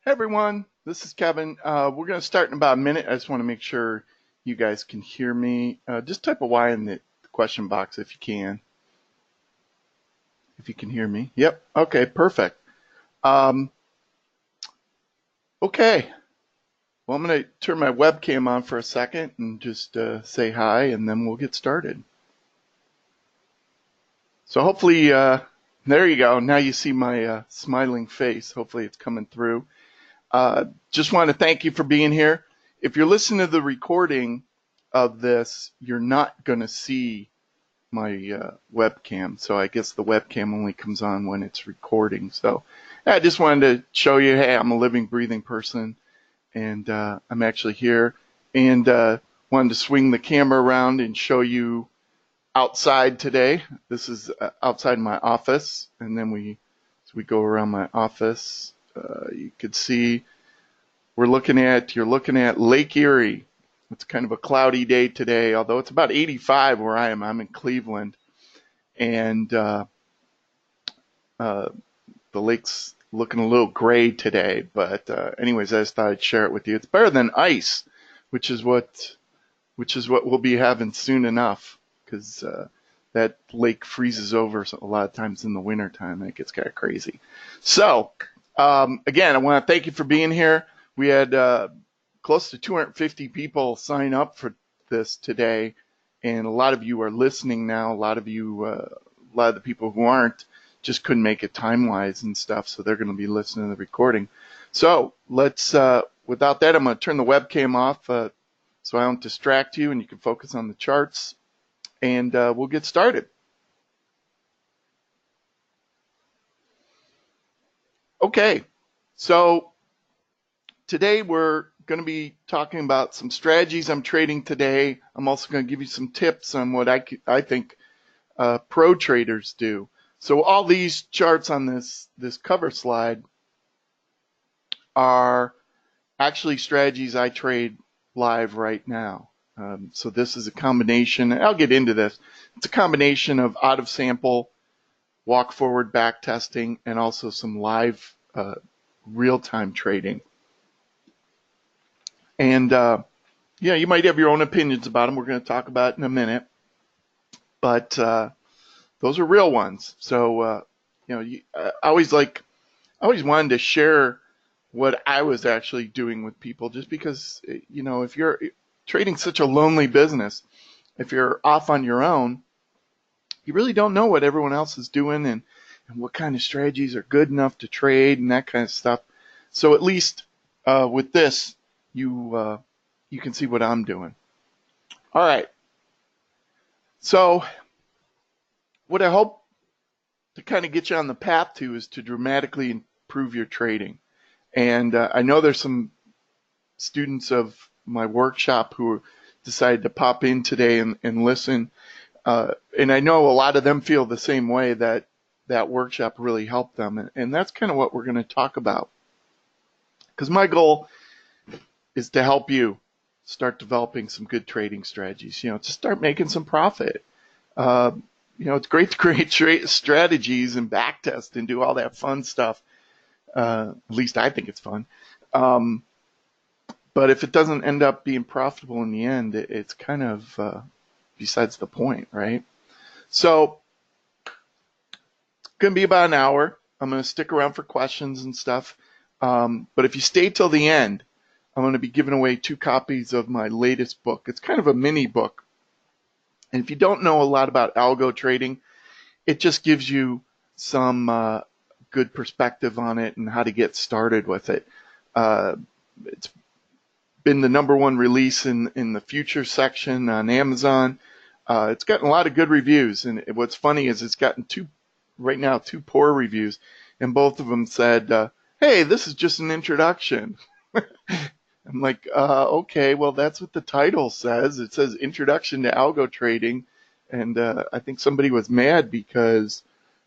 Hey everyone, this is Kevin. We're going to start in about a minute. I just want to make sure you guys can hear me. Just type a Y in the question box if you can. If you can hear me. Yep. Okay, perfect. Um, okay. Well, I'm going to turn my webcam on for a second and just say hi, and then we'll get started. So hopefully, there you go. Now you see my smiling face. Hopefully it's coming through. Just want to thank you for being here. If you're listening to the recording of this, you're not going to see my webcam. So I guess the webcam only comes on when it's recording. So I just wanted to show you, hey, I'm a living, breathing person, and I'm actually here. And wanted to swing the camera around and show you outside today. This is outside my office, and then as we go around my office, you could see you're looking at Lake Erie. It's kind of a cloudy day today, although it's about 85 where I am. I'm in Cleveland, and the lake's looking a little gray today. But anyways, I just thought I'd share it with you. It's better than ice, which is what we'll be having soon enough, because that lake freezes over a lot of times in the wintertime. It gets kind of crazy. So again, I want to thank you for being here. We had close to 250 people sign up for this today, and a lot of you are listening now. A lot of the people who aren't just couldn't make it time-wise and stuff, so they're going to be listening to the recording. So let's, without that, I'm going to turn the webcam off so I don't distract you, and you can focus on the charts, and we'll get started. Okay, so today we're going to be talking about some strategies I'm trading today. I'm also going to give you some tips on what I think pro traders do. So all these charts on this cover slide are actually strategies I trade live right now. So this is a combination, I'll get into this, it's a combination of out of sample, walk forward back testing, and also some live real-time trading. And yeah, you might have your own opinions about them. We're going to talk about it in a minute. But those are real ones. So, I always wanted to share what I was actually doing with people, just because, if you're trading such a lonely business, if you're off on your own, you really don't know what everyone else is doing and what kind of strategies are good enough to trade and that kind of stuff. So at least with this, you can see what I'm doing. All right. So what I hope to kind of get you on the path to is to dramatically improve your trading. And I know there's some students of my workshop who decided to pop in today and listen. And I know a lot of them feel the same way, that workshop really helped them. And that's kind of what we're going to talk about. Because my goal is to help you start developing some good trading strategies, to start making some profit. It's great to create strategies and backtest and do all that fun stuff. At least I think it's fun. But if it doesn't end up being profitable in the end, it's kind of besides the point, right? So it's going to be about an hour. I'm going to stick around for questions and stuff. But if you stay till the end, I'm going to be giving away 2 copies of my latest book. It's kind of a mini book. And if you don't know a lot about algo trading, it just gives you some good perspective on it and how to get started with it. It's been the #1 release in the future section on Amazon. It's gotten a lot of good reviews, and what's funny is it's gotten right now 2 poor reviews, and both of them said, hey, this is just an introduction. I'm like, okay, well, that's what the title says. It says Introduction to Algo Trading, and I think somebody was mad because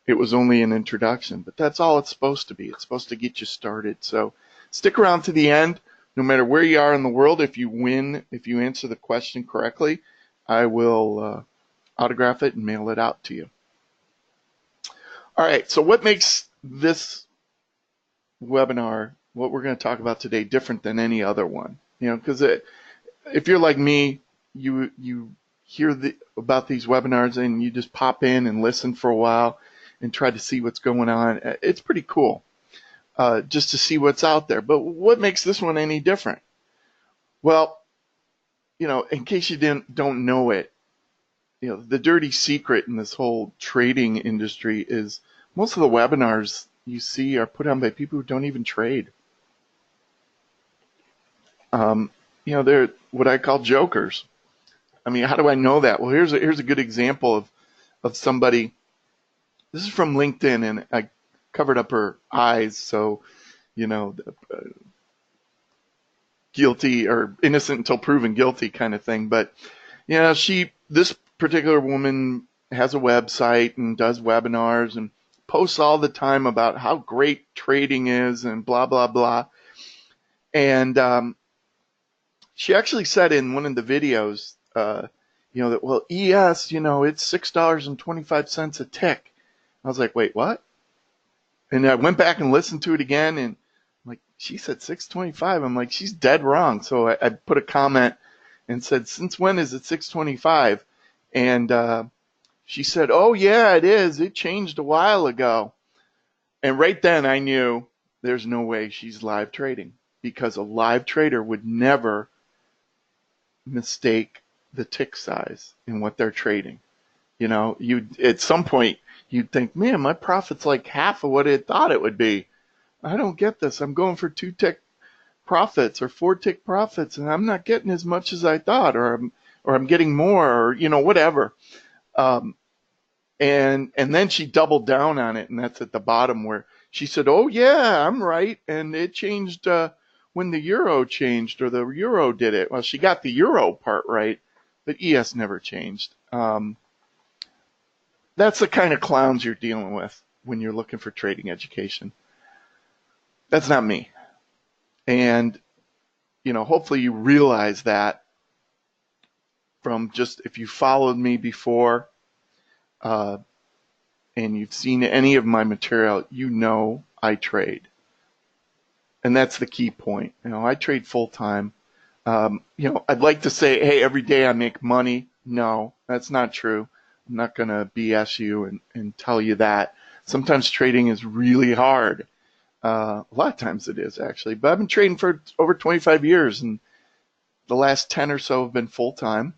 it was only an introduction, but that's all it's supposed to be. It's supposed to get you started. So stick around to the end. No matter where you are in the world, if you answer the question correctly, I will autograph it and mail it out to you. All right, so what makes this webinar what we're going to talk about today different than any other one. Because if you're like me, you hear about these webinars and you just pop in and listen for a while and try to see what's going on. It's pretty cool just to see what's out there. But what makes this one any different? Well, in case you don't know it, the dirty secret in this whole trading industry is most of the webinars you see are put on by people who don't even trade. They're what I call jokers. I mean, how do I know that? Well, here's a good example of somebody. This is from LinkedIn, and I covered up her eyes, so guilty or innocent until proven guilty kind of thing. But this particular woman has a website and does webinars and posts all the time about how great trading is and blah blah blah. And she actually said in one of the videos, that ES, it's $6.25 a tick. I was like, wait, what? And I went back and listened to it again, and I'm like, she said $6.25. I'm like, she's dead wrong. So I put a comment and said, since when is it $6.25? And she said, oh yeah, it is. It changed a while ago. And right then I knew there's no way she's live trading, because a live trader would never mistake the tick size in what they're trading. At some point you'd think, man, my profit's like half of what it thought it would be. I don't get this. I'm going for 2 tick profits or 4 tick profits, and I'm not getting as much as I thought, or I'm getting more, or whatever. And then she doubled down on it, and that's at the bottom where she said, oh yeah, I'm right, and it changed when the euro changed, or the euro did it. Well, she got the euro part right, but ES never changed. That's the kind of clowns you're dealing with when you're looking for trading education. That's not me. And, hopefully you realize that from just, if you followed me before and you've seen any of my material, I trade. And that's the key point. I trade full time. I'd like to say, hey, every day I make money. No, that's not true. I'm not going to BS you and tell you that. Sometimes trading is really hard. A lot of times it is, actually. But I've been trading for over 25 years, and the last 10 or so have been full-time.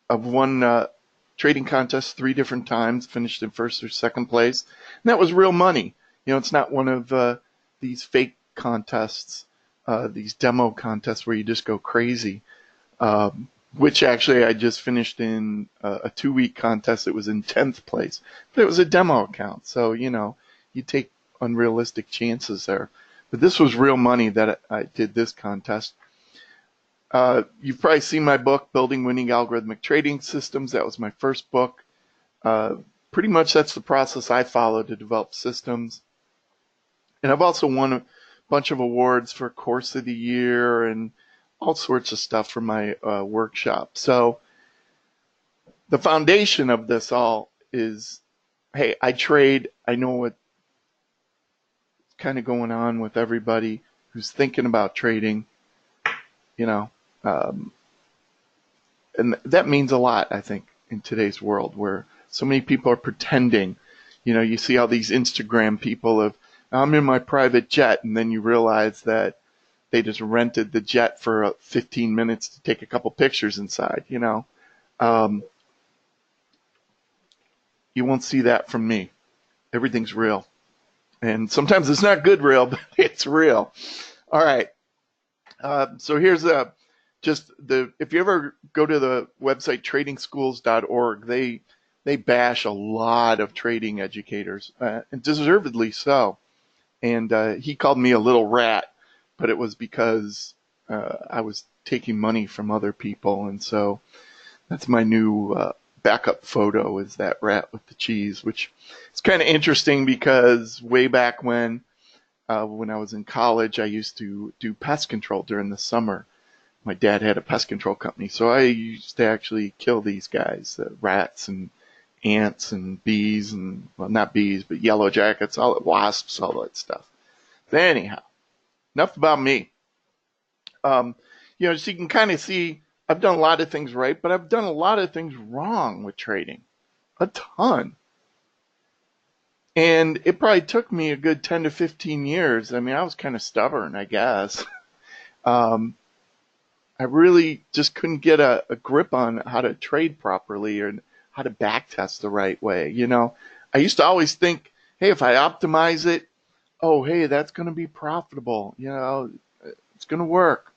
I've won trading contests 3 different times, finished in first or second place. And that was real money. It's not one of these fake contests, these demo contests where you just go crazy. Which actually I just finished in a 2-week contest. It was in 10th place, but it was a demo account. So, you take unrealistic chances there. But this was real money that I did this contest. You've probably seen my book, Building Winning Algorithmic Trading Systems. That was my first book. Pretty much that's the process I follow to develop systems. And I've also won a bunch of awards for Course of the Year and all sorts of stuff from my workshop. So the foundation of this all is, hey, I trade. I know what's kind of going on with everybody who's thinking about trading, and that means a lot, I think, in today's world where so many people are pretending. You see all these Instagram people of, I'm in my private jet, and then you realize that they just rented the jet for 15 minutes to take a couple pictures inside, You won't see that from me. Everything's real. And sometimes it's not good real, but it's real. All right. So here's if you ever go to the website tradingschools.org, they bash a lot of trading educators, and deservedly so. And he called me a little rat, but it was because I was taking money from other people. And so that's my new backup photo, is that rat with the cheese, which is kind of interesting because way back when I was in college, I used to do pest control during the summer. My dad had a pest control company, so I used to actually kill these guys, rats and ants and bees, and, well, not bees, but yellow jackets, wasps, all that stuff. But anyhow, enough about me. So you can kind of see I've done a lot of things right, but I've done a lot of things wrong with trading. A ton. And it probably took me a good 10 to 15 years. I mean, I was kind of stubborn, I guess. Um, I really just couldn't get a grip on how to trade properly or how to backtest the right way. I used to always think, hey, if I optimize it, oh, hey, that's going to be profitable. It's going to work.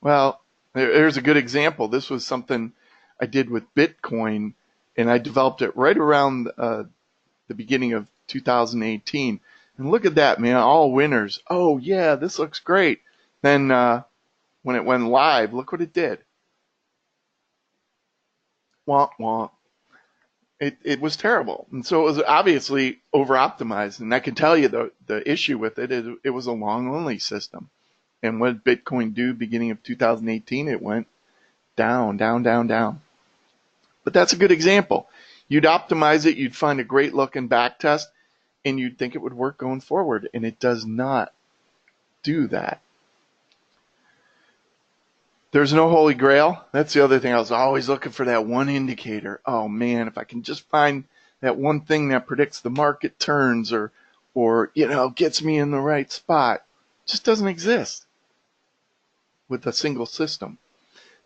Well, there's a good example. This was something I did with Bitcoin, and I developed it right around the beginning of 2018. And look at that, man, all winners. Oh, yeah, this looks great. Then when it went live, look what it did. Wah, wah. It was terrible. And so it was obviously over-optimized. And I can tell you the issue with it was a long-only system. And what did Bitcoin do beginning of 2018? It went down, down, down, down. But that's a good example. You'd optimize it, you'd find a great looking back test, and you'd think it would work going forward. And it does not do that. There's no holy grail. That's the other thing. I was always looking for that one indicator. Oh man, if I can just find that one thing that predicts the market turns or gets me in the right spot. It just doesn't exist with a single system.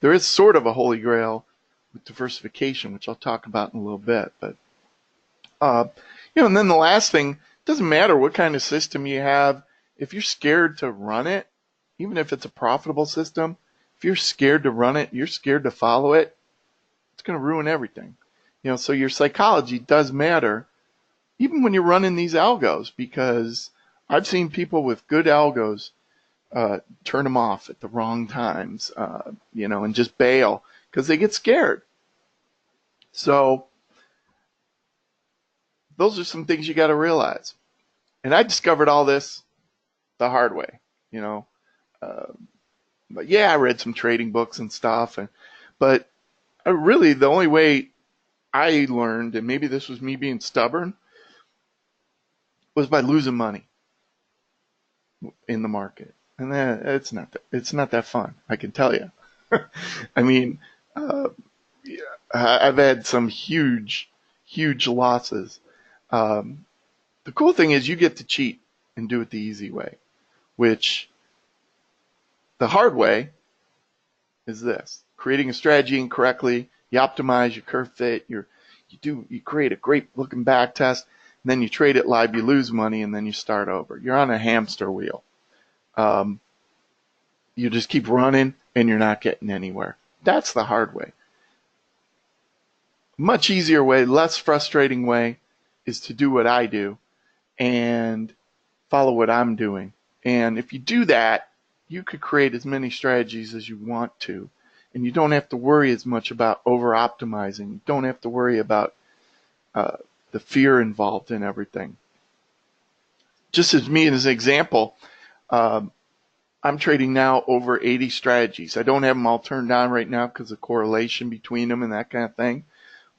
There is sort of a holy grail with diversification, which I'll talk about in a little bit. But and then the last thing, it doesn't matter what kind of system you have. If you're scared to run it, even if it's a profitable system, if you're scared to run it, you're scared to follow it, it's going to ruin everything. So your psychology does matter, even when you're running these algos, because I've seen people with good algos turn them off at the wrong times, and just bail because they get scared. So those are some things you got to realize. And I discovered all this the hard way, But yeah, I read some trading books and stuff, but really the only way I learned, and maybe this was me being stubborn, was by losing money in the market. And it's not that fun, I can tell you. I mean, I've had some huge losses. The cool thing is you get to cheat and do it the easy way, which the hard way is this: creating a strategy incorrectly. You optimize, you curve fit, you create a great looking back test, and then you trade it live, you lose money, and then you start over. You're on a hamster wheel. You just keep running and you're not getting anywhere. That's the hard way. Much easier way, less frustrating way, is to do what I do and follow what I'm doing. And if you do that, you could create as many strategies as you want to. And you don't have to worry as much about over-optimizing. You don't have to worry about the fear involved in everything. Just as me as an example, I'm trading now over 80 strategies. I don't have them all turned on right now because of correlation between them and that kind of thing.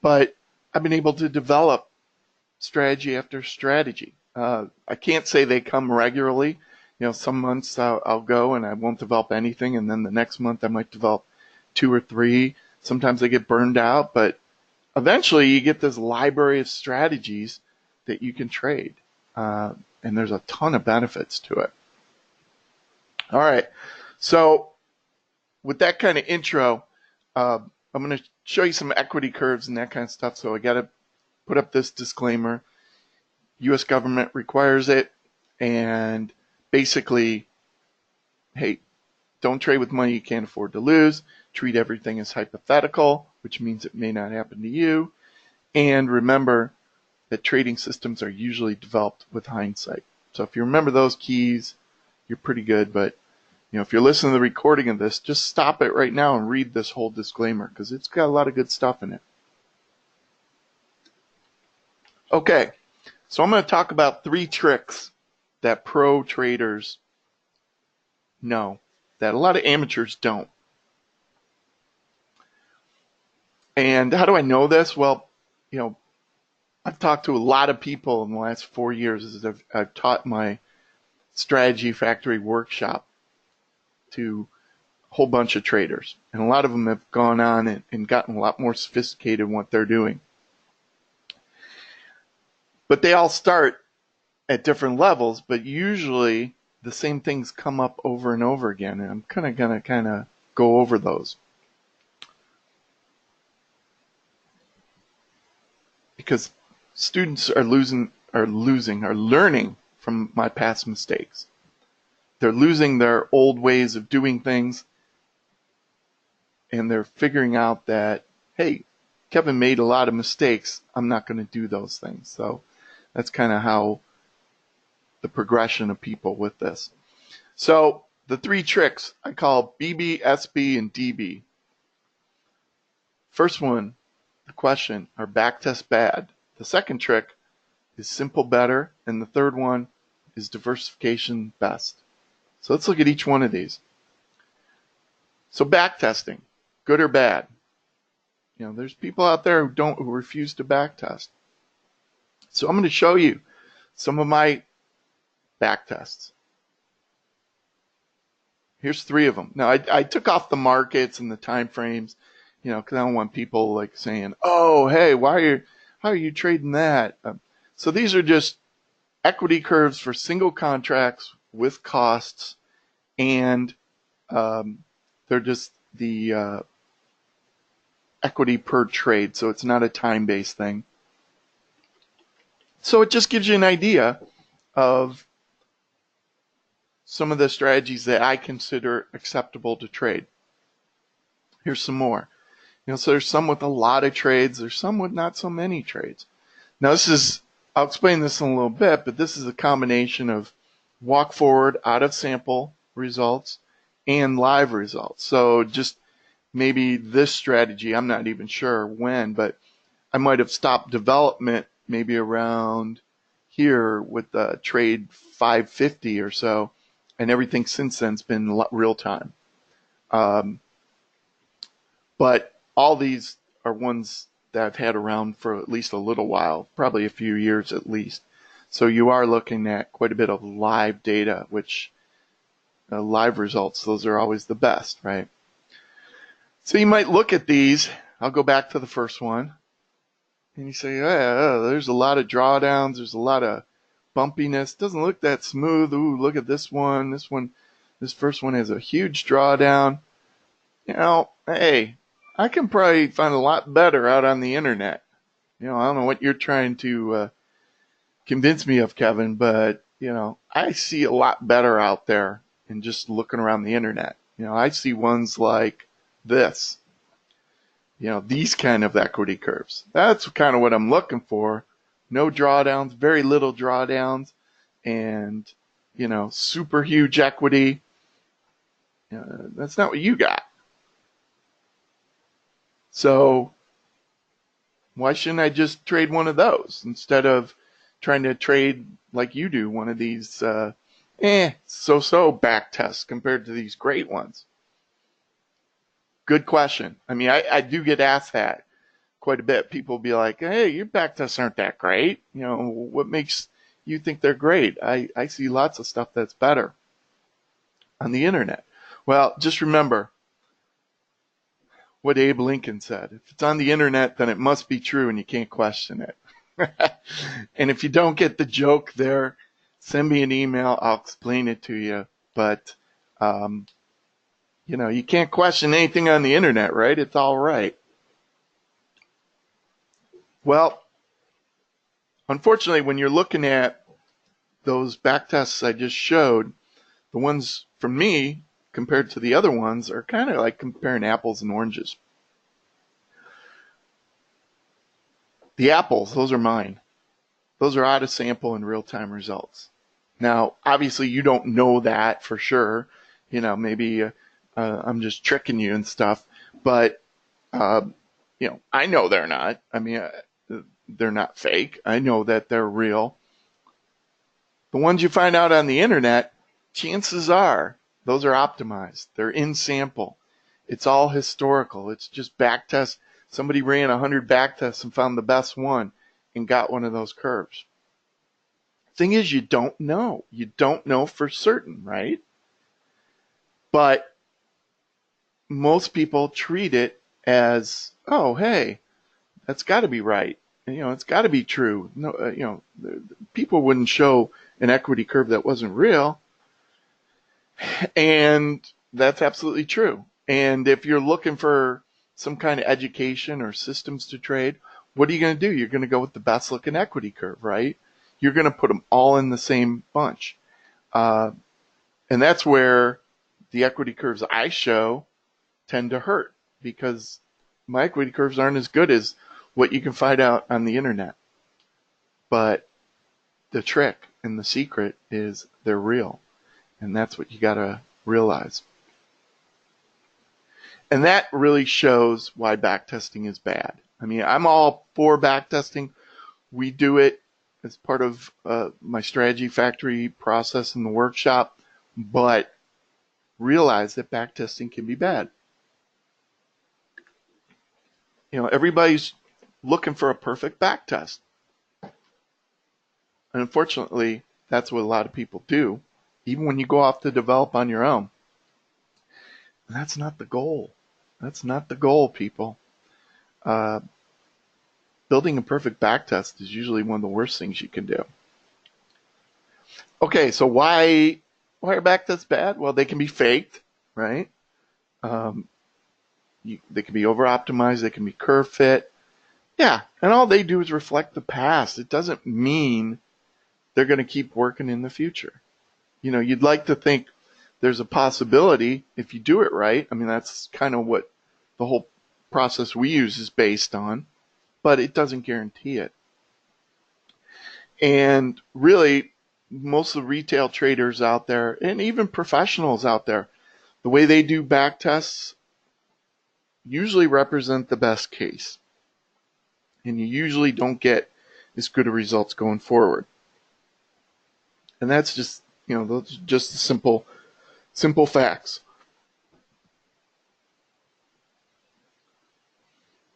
But I've been able to develop strategy after strategy. I can't say they come regularly. Some months I'll go and I won't develop anything, and then the next month I might develop 2 or 3. Sometimes I get burned out, but eventually you get this library of strategies that you can trade, and there's a ton of benefits to it. All right, so with that kind of intro, I'm going to show you some equity curves and that kind of stuff. So I got to put up this disclaimer. U.S. government requires it, and basically, hey, don't trade with money you can't afford to lose. Treat everything as hypothetical, which means it may not happen to you. And remember that trading systems are usually developed with hindsight. So if you remember those keys, you're pretty good. But if you're listening to the recording of this, just stop it right now and read this whole disclaimer, because it's got a lot of good stuff in it. Okay, so I'm going to talk about 3 tricks that pro traders know that a lot of amateurs don't. And how do I know this? Well, I've talked to a lot of people in the last 4 years as I've taught my strategy factory workshop. to a whole bunch of traders. And a lot of them have gone on and gotten a lot more sophisticated in what they're doing. But they all start at different levels, but usually the same things come up over and over again. And I'm going to go over those. Because students are learning from my past mistakes. They're losing their old ways of doing things, and they're figuring out that, hey, Kevin made a lot of mistakes. I'm not going to do those things. So that's kind of how the progression of people with this. So the 3 tricks I call BB, SB, and DB. First one, the question, are backtests bad? The second trick is simple better, and the third one is diversification best. So let's look at each one of these. So backtesting, good or bad? You know, there's people out there who refuse to backtest. So I'm going to show you some of my backtests. Here's 3 of them. Now I took off the markets and the time frames, you know, because I don't want people like saying, "Oh, hey, how are you trading that?" So these are just equity curves for single contracts with costs, and they're just the equity per trade, so it's not a time-based thing. So it just gives you an idea of some of the strategies that I consider acceptable to trade. Here's some more. You know, so there's some with a lot of trades, there's some with not so many trades. Now I'll explain this in a little bit, but this is a combination of walk forward out of sample results and live results. So just maybe this strategy, I'm not even sure when, but I might have stopped development maybe around here with the trade 550 or so, and everything since then has been real time. But all these are ones that I've had around for at least a little while, probably a few years at least. So you are looking at quite a bit of live data, which live results, those are always the best, right? So you might look at these. I'll go back to the first one. And you say, there's a lot of drawdowns. There's a lot of bumpiness. Doesn't look that smooth. Ooh, look at this one. This first one has a huge drawdown. You know, hey, I can probably find a lot better out on the internet. You know, I don't know what you're trying to convince me of, Kevin, but, you know, I see a lot better out there than just looking around the internet. You know, I see ones like this. You know, these kind of equity curves. That's kind of what I'm looking for. No drawdowns, very little drawdowns, and, you know, super huge equity. That's not what you got. So why shouldn't I just trade one of those instead of trying to trade like you do, one of these so-so back tests compared to these great ones? Good question. I mean, I do get asked that quite a bit. People will be like, hey, your back tests aren't that great. You know, what makes you think they're great? I see lots of stuff that's better on the internet. Well, just remember what Abe Lincoln said. If it's on the internet, then it must be true and you can't question it. And if you don't get the joke there, send me an email. I'll explain it to you. But, you know, you can't question anything on the internet, right? It's all right. Well, unfortunately, when you're looking at those back tests I just showed, the ones from me compared to the other ones are kind of like comparing apples and oranges. The apples, those are mine. Those are out of sample and real-time results. Now, obviously, you don't know that for sure. You know, maybe I'm just tricking you and stuff. But, you know, I know they're not. I mean, they're not fake. I know that they're real. The ones you find out on the internet, chances are those are optimized. They're in sample. It's all historical. It's just back tests. Somebody ran 100 back tests and found the best one and got one of those curves. Thing is, you don't know. You don't know for certain, right? But most people treat it as, oh, hey, that's got to be right. It's got to be true. No, people wouldn't show an equity curve that wasn't real. And that's absolutely true. And if you're looking for some kind of education or systems to trade, what are you going to do? You're going to go with the best looking equity curve, right? You're going to put them all in the same bunch. And that's where the equity curves I show tend to hurt, because my equity curves aren't as good as what you can find out on the internet. But the trick and the secret is they're real. And that's what you got to realize. And that really shows why backtesting is bad. I mean, I'm all for backtesting. We do it as part of my strategy factory process in the workshop, but realize that backtesting can be bad. Everybody's looking for a perfect backtest. And unfortunately, that's what a lot of people do, even when you go off to develop on your own. And that's not the goal. That's not the goal, people. Building a perfect backtest is usually one of the worst things you can do. Okay, so why are backtests bad? Well, they can be faked, right? They can be over-optimized. They can be curve fit. Yeah, and all they do is reflect the past. It doesn't mean they're going to keep working in the future. You'd like to think there's a possibility if you do it right. I mean, that's kind of what the whole process we use is based on, but it doesn't guarantee it. And really, most of the retail traders out there, and even professionals out there, the way they do back tests usually represent the best case. And you usually don't get as good of results going forward. And that's just, those are just the simple facts.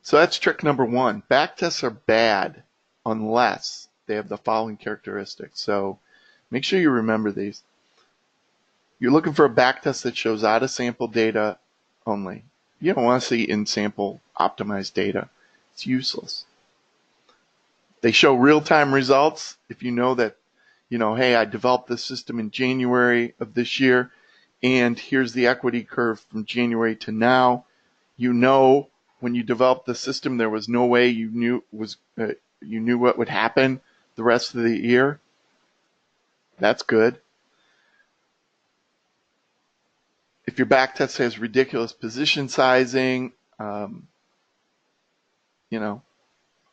So that's trick number one. Backtests are bad unless they have the following characteristics. So make sure you remember these. You're looking for a backtest that shows out of sample data only. You don't want to see in sample optimized data. It's useless. They show real-time results. If you know that, hey, I developed this system in January of this year, and here's the equity curve from January to now. When you developed the system, there was no way you knew what would happen the rest of the year. That's good. If your backtest has ridiculous position sizing,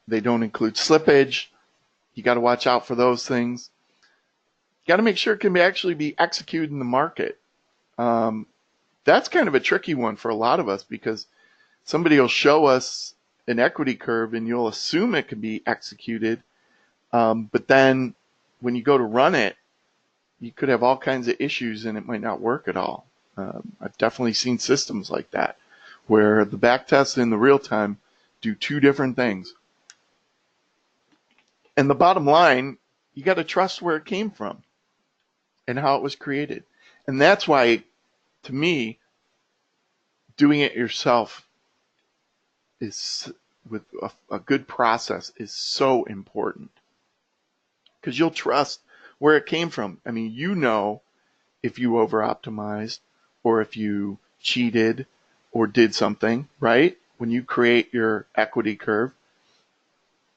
they don't include slippage. You got to watch out for those things. You got to make sure it can actually be executed in the market. That's kind of a tricky one for a lot of us, because somebody will show us an equity curve and you'll assume it can be executed. But then when you go to run it, you could have all kinds of issues and it might not work at all. I've definitely seen systems like that where the backtest and the real time do two different things. And the bottom line, you got to trust where it came from and how it was created. And that's why, to me, doing it yourself is with a good process is so important, because you'll trust where it came from. I mean, if you over-optimized or if you cheated or did something, right? When you create your equity curve.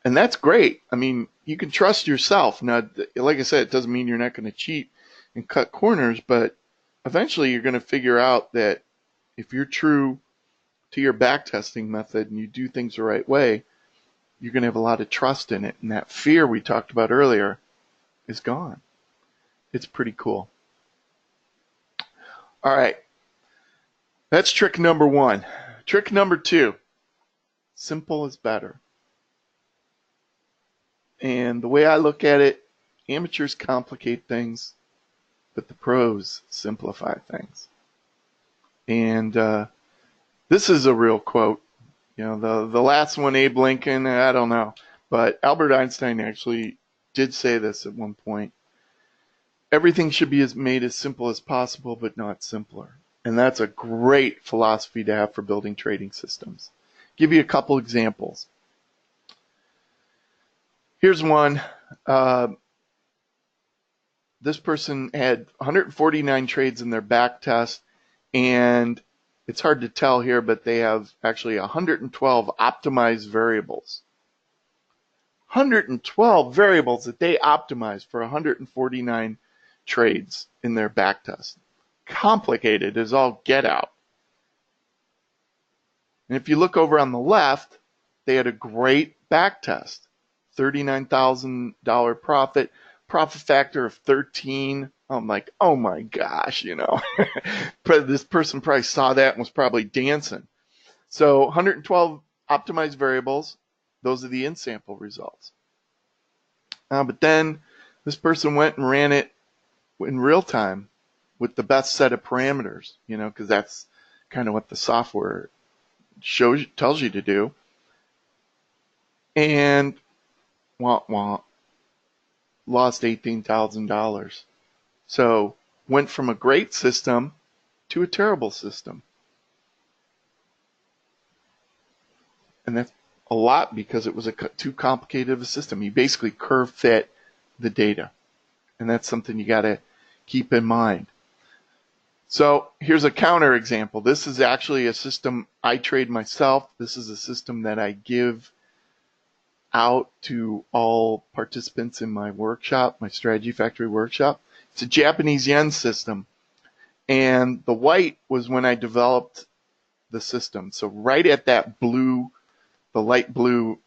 And that's great. I mean, you can trust yourself. Now, like I said, it doesn't mean you're not going to cheat and cut corners, but eventually you're going to figure out that if you're true to your backtesting method and you do things the right way, you're going to have a lot of trust in it. And that fear we talked about earlier is gone. It's pretty cool. All right. That's trick number one. Trick number two, simple is better. And the way I look at it, amateurs complicate things, but the pros simplify things. And this is a real quote. The last one, Abe Lincoln, I don't know. But Albert Einstein actually did say this at one point. Everything should be made as simple as possible, but not simpler. And that's a great philosophy to have for building trading systems. Give you a couple examples. Here's one. This person had 149 trades in their back test, and it's hard to tell here, but they have actually 112 optimized variables. 112 variables that they optimized for 149 trades in their back test. Complicated as all get out. And if you look over on the left, they had a great back test. $39,000 profit factor of 13. I'm like, oh my gosh, this person probably saw that and was probably dancing. So 112 optimized variables, those are the in-sample results. But then this person went and ran it in real time with the best set of parameters, because that's kind of what the software tells you to do. And lost $18,000. So went from a great system to a terrible system. And that's a lot because it was too complicated of a system. You basically curve fit the data. And that's something you got to keep in mind. So here's a counter example. This is actually a system I trade myself. This is a system that I give out to all participants in my workshop, my Strategy Factory workshop. It's a Japanese yen system. And the white was when I developed the system. So right at that blue, the light blue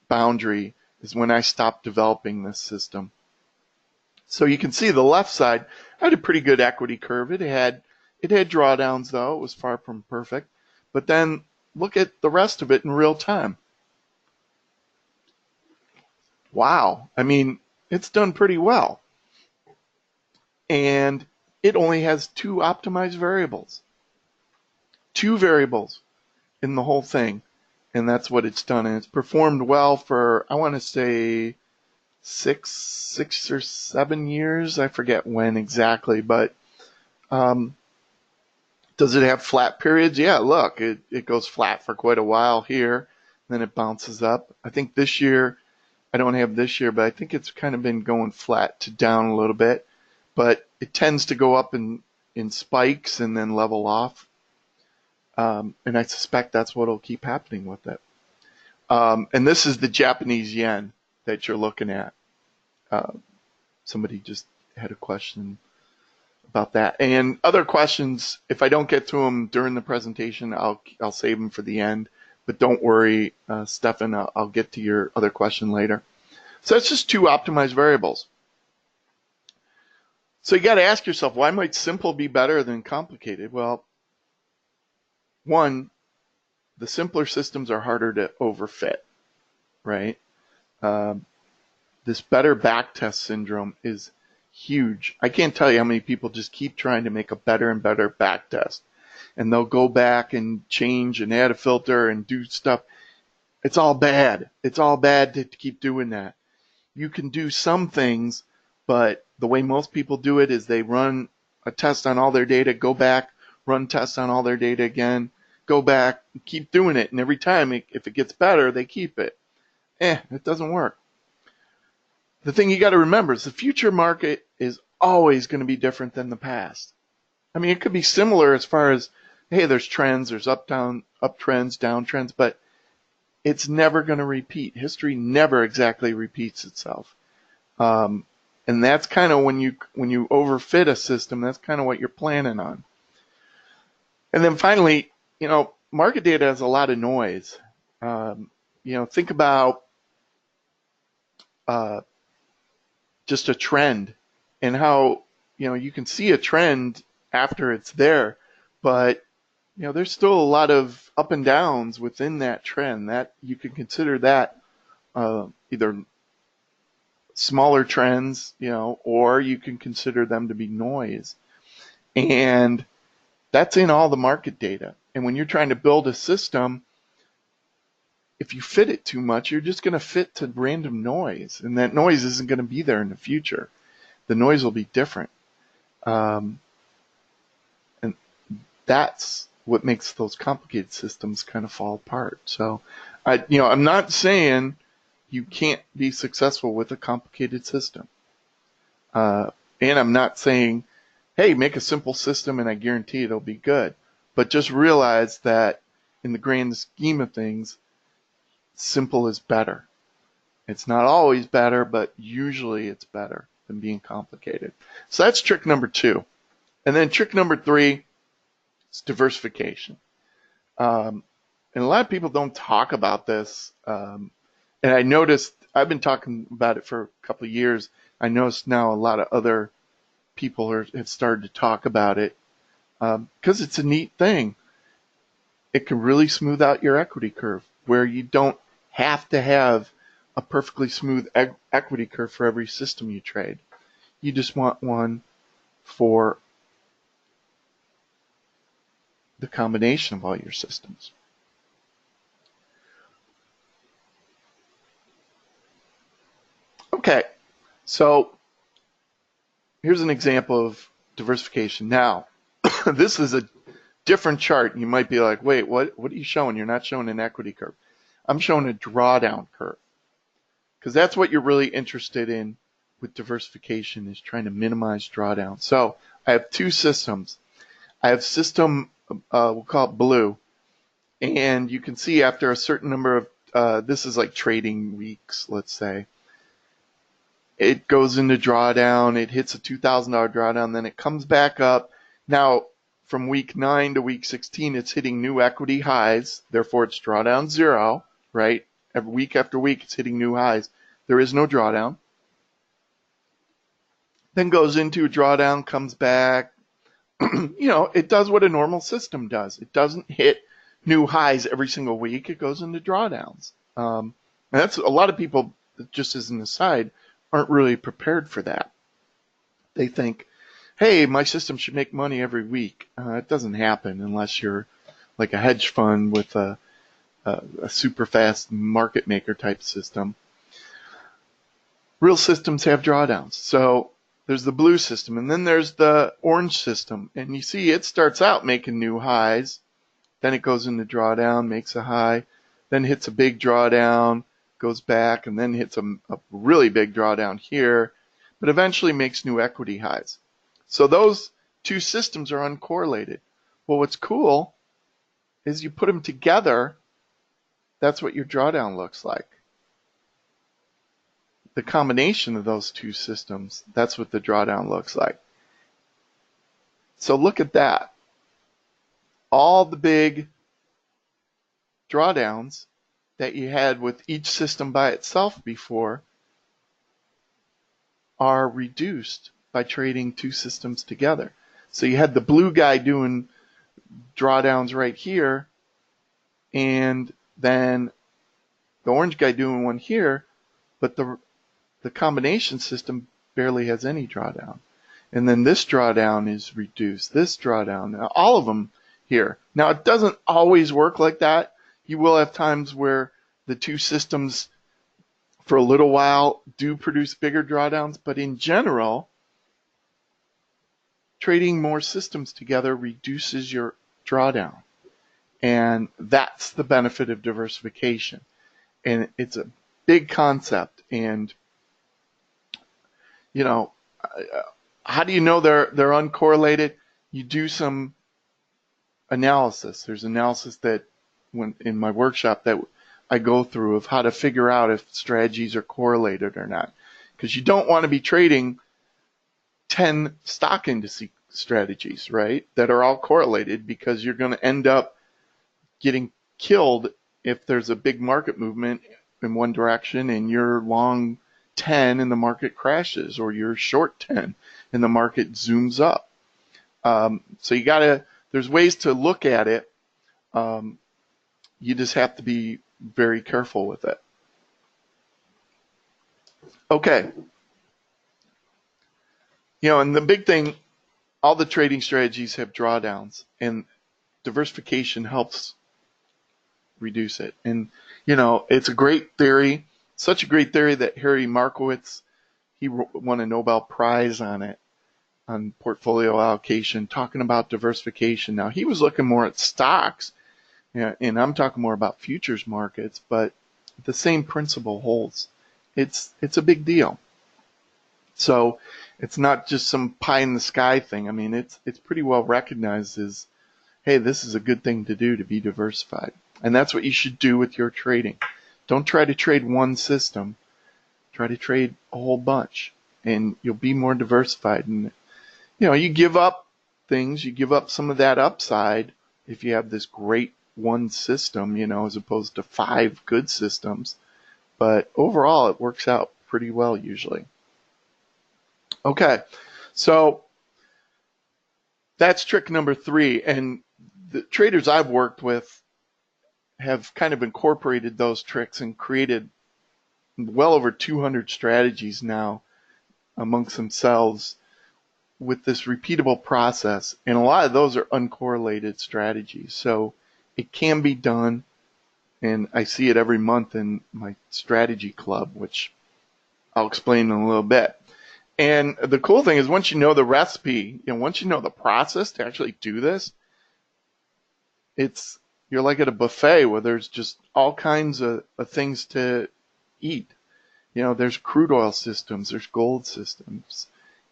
boundary is when I stopped developing this system. So you can see the left side, I had a pretty good equity curve. It had drawdowns though. It was far from perfect. But then look at the rest of it in real time. Wow. I mean, it's done pretty well. And it only has 2 optimized variables. 2 variables in the whole thing. And that's what it's done. And it's performed well for, I want to say, 6 or 7 years. I forget when exactly, but does it have flat periods? Yeah, look, it goes flat for quite a while here, then it bounces up. I think this year, I don't have this year, but I think it's kind of been going flat to down a little bit, but it tends to go up in spikes and then level off. And I suspect that's what will keep happening with it. And this is the Japanese yen that you're looking at. Somebody just had a question about that. And other questions, if I don't get to them during the presentation, I'll save them for the end. But don't worry, Stefan, I'll get to your other question later. So it's just 2 optimized variables. So you got to ask yourself, why might simple be better than complicated? Well, one, the simpler systems are harder to overfit, right? This better backtest syndrome is huge. I can't tell you how many people just keep trying to make a better and better backtest. And they'll go back and change and add a filter and do stuff. It's all bad. It's all bad to keep doing that. You can do some things, but the way most people do it is they run a test on all their data, go back, run tests on all their data again, go back, keep doing it. And every time, if it gets better, they keep it. It doesn't work. The thing you got to remember is the future market is always going to be different than the past. I mean, it could be similar as far as, hey, there's trends, there's up trends, down trends, but it's never going to repeat. History never exactly repeats itself. And that's kind of when you overfit a system, that's kind of what you're planning on. And then finally, market data has a lot of noise. Think about just a trend and how, you can see a trend after it's there, but there's still a lot of up and downs within that trend that you can consider that either smaller trends, or you can consider them to be noise. And that's in all the market data. And when you're trying to build a system, if you fit it too much, you're just going to fit to random noise. And that noise isn't going to be there in the future. The noise will be different. And that's what makes those complicated systems kind of fall apart. So, I'm not saying you can't be successful with a complicated system. And I'm not saying, hey, make a simple system and I guarantee it'll be good. But just realize that in the grand scheme of things, simple is better. It's not always better, but usually it's better than being complicated. So that's trick number 2. And then trick number 3 is diversification. And a lot of people don't talk about this. And I noticed, I've been talking about it for a couple of years. I noticed now a lot of other people have started to talk about it because it's a neat thing. It can really smooth out your equity curve where you don't have to have a perfectly smooth equity curve for every system you trade. You just want one for the combination of all your systems. Okay, so here's an example of diversification. Now, this is a different chart. You might be like, wait, what are you showing? You're not showing an equity curve. I'm showing a drawdown curve because that's what you're really interested in with diversification, is trying to minimize drawdown. So I have 2 systems. I have system, we'll call it blue, and you can see after a certain number of, this is like trading weeks, let's say, it goes into drawdown, it hits a $2,000 drawdown, then it comes back up. Now, from week 9 to week 16, it's hitting new equity highs, therefore it's drawdown 0, right? Every week after week, it's hitting new highs. There is no drawdown. Then goes into a drawdown, comes back. It does what a normal system does. It doesn't hit new highs every single week. It goes into drawdowns. And that's a lot of people, just as an aside, aren't really prepared for that. They think, hey, my system should make money every week. It doesn't happen unless you're like a hedge fund with a super fast market maker type system. Real systems have drawdowns. So there's the blue system, and then there's the orange system. And you see it starts out making new highs, then it goes into drawdown, makes a high, then hits a big drawdown, goes back, and then hits a really big drawdown here, but eventually makes new equity highs. So those 2 systems are uncorrelated. Well, what's cool is you put them together, that's what your drawdown looks like. The combination of those 2 systems, that's what the drawdown looks like. So look at that. All the big drawdowns that you had with each system by itself before are reduced by trading 2 systems together. So you had the blue guy doing drawdowns right here, and then the orange guy doing one here, but the combination system barely has any drawdown. And then this drawdown is reduced, this drawdown, all of them here. Now, it doesn't always work like that. You will have times where the 2 systems for a little while do produce bigger drawdowns, but in general, trading more systems together reduces your drawdown. And that's the benefit of diversification. And it's a big concept. And how do you know they're uncorrelated? You do some analysis. There's analysis that in my workshop that I go through of how to figure out if strategies are correlated or not. Because you don't want to be trading 10 stock index strategies, right, that are all correlated, because you're going to end up getting killed if there's a big market movement in one direction and you're long 10 and the market crashes, or you're short 10 and the market zooms up. So there's ways to look at it. You just have to be very careful with it. Okay. And the big thing, all the trading strategies have drawdowns, and diversification helps reduce it. And, it's a great theory, such a great theory that Harry Markowitz, he won a Nobel Prize on it. on portfolio allocation, talking about diversification. Now, he was looking more at stocks, and I'm talking more about futures markets, but the same principle holds. It's a big deal. So it's not just some pie in the sky thing. I mean, it's pretty well recognized as, hey, this is a good thing to do, to be diversified. And that's what you should do with your trading. Don't try to trade one system. Try to trade a whole bunch, and you'll be more diversified. And you give up things, you give up some of that upside if you have this great one system, as opposed to 5 good systems. But overall, it works out pretty well usually. Okay, so that's trick number 3. And the traders I've worked with have kind of incorporated those tricks and created well over 200 strategies now amongst themselves with this repeatable process. And a lot of those are uncorrelated strategies. So it can be done. And I see it every month in my strategy club, which I'll explain in a little bit. And the cool thing is, once you know the recipe, once you know the process to actually do this, you're like at a buffet where there's just all kinds of things to eat. There's crude oil systems, there's gold systems,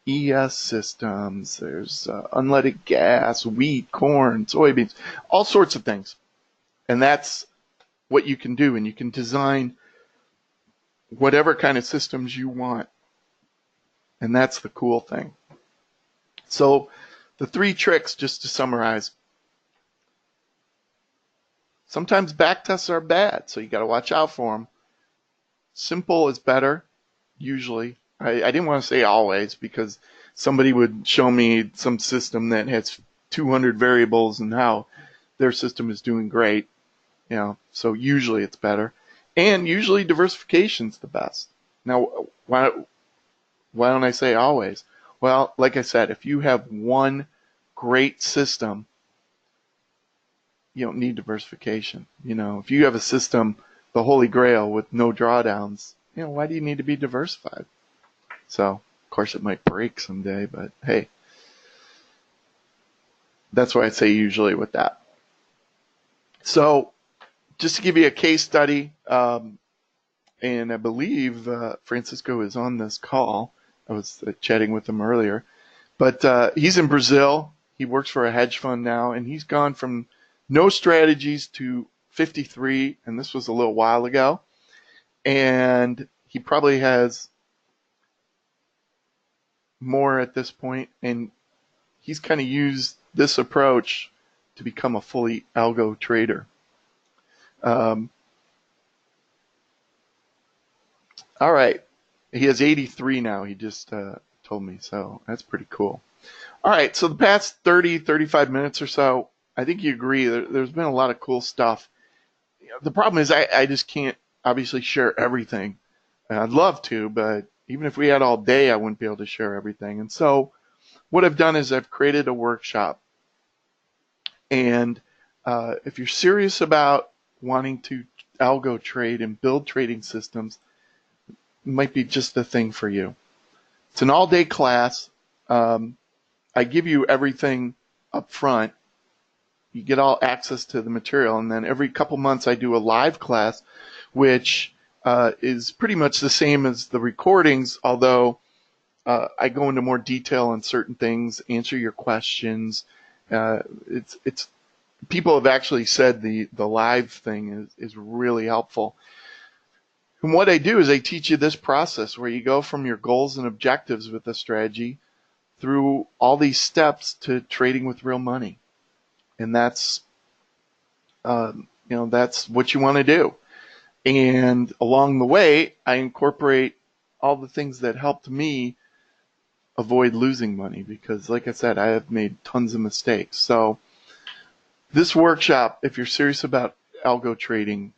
ES systems, there's unleaded gas, wheat, corn, soybeans, all sorts of things. And that's what you can do, and you can design whatever kind of systems you want. And that's the cool thing. So the 3 tricks, just to summarize. Sometimes back tests are bad, so you got to watch out for them. Simple is better, usually. I didn't want to say always, because somebody would show me some system that has 200 variables and how their system is doing great. So usually it's better. And usually diversification's the best. Now, why don't I say always? Well, like I said, if you have one great system, you don't need diversification. If you have a system, the Holy Grail, with no drawdowns, why do you need to be diversified? So, of course, it might break someday, but hey, that's why I say usually with that. So, just to give you a case study, and I believe Francisco is on this call. I was chatting with him earlier, but he's in Brazil. He works for a hedge fund now, and he's gone from no strategies to 53, and this was a little while ago. And he probably has more at this point, and he's kind of used this approach to become a fully algo trader. All right, he has 83 now, he just told me, so that's pretty cool. All right, so the past 30, 35 minutes or so, I think you agree, there's been a lot of cool stuff. The problem is I just can't obviously share everything. I'd love to, but even if we had all day, I wouldn't be able to share everything. And so what I've done is I've created a workshop. And if you're serious about wanting to algo trade and build trading systems, it might be just the thing for you. It's an all-day class. I give you everything up front. You get all access to the material, and then every couple months I do a live class, which is pretty much the same as the recordings, although I go into more detail on certain things, answer your questions. It's people have actually said the live thing is really helpful. And what I do is I teach you this process where you go from your goals and objectives with the strategy through all these steps to trading with real money. And that's, that's what you want to do. And along the way, I incorporate all the things that helped me avoid losing money, because like I said, I have made tons of mistakes. So this workshop, if you're serious about algo trading,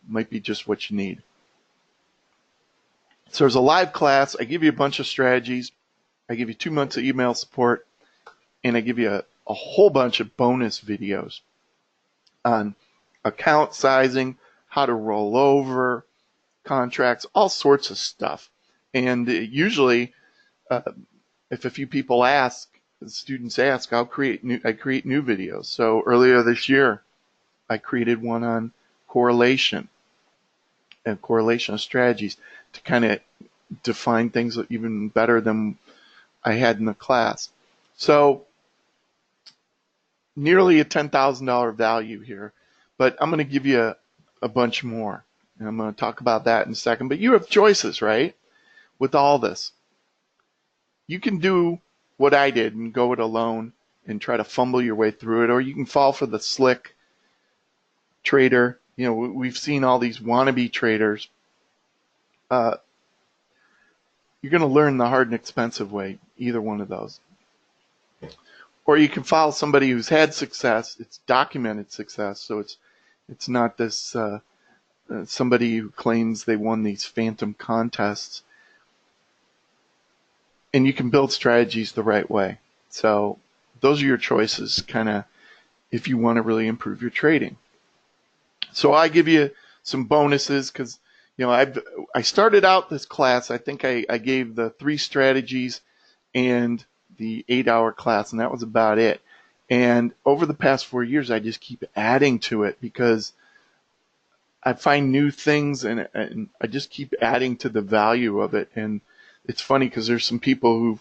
might be just what you need. So there's a live class. I give you a bunch of strategies. I give you 2 months of email support, and I give you a whole bunch of bonus videos on account sizing, how to roll over contracts, all sorts of stuff. And usually if a few people ask, the students ask, I create new videos. So earlier this year, I created one on correlation and correlation of strategies to kind of define things even better than I had in the class. So nearly a $10,000 value here, but I'm going to give you a bunch more. And I'm going to talk about that in a second. But you have choices, right? With all this, you can do what I did and go it alone and try to fumble your way through it, or you can fall for the slick trader. You know, we've seen all these wannabe traders. You're going to learn the hard and expensive way, either one of those. Or you can follow somebody who's had success. It's documented success, so it's not this somebody who claims they won these phantom contests. And you can build strategies the right way. So those are your choices, kind of, if you want to really improve your trading. So I give you some bonuses because, you know, I started out this class. I think I gave the 3 strategies and the 8-hour class, and that was about it. And over the past 4 years, I just keep adding to it because I find new things, and I just keep adding to the value of it. And it's funny because there's some people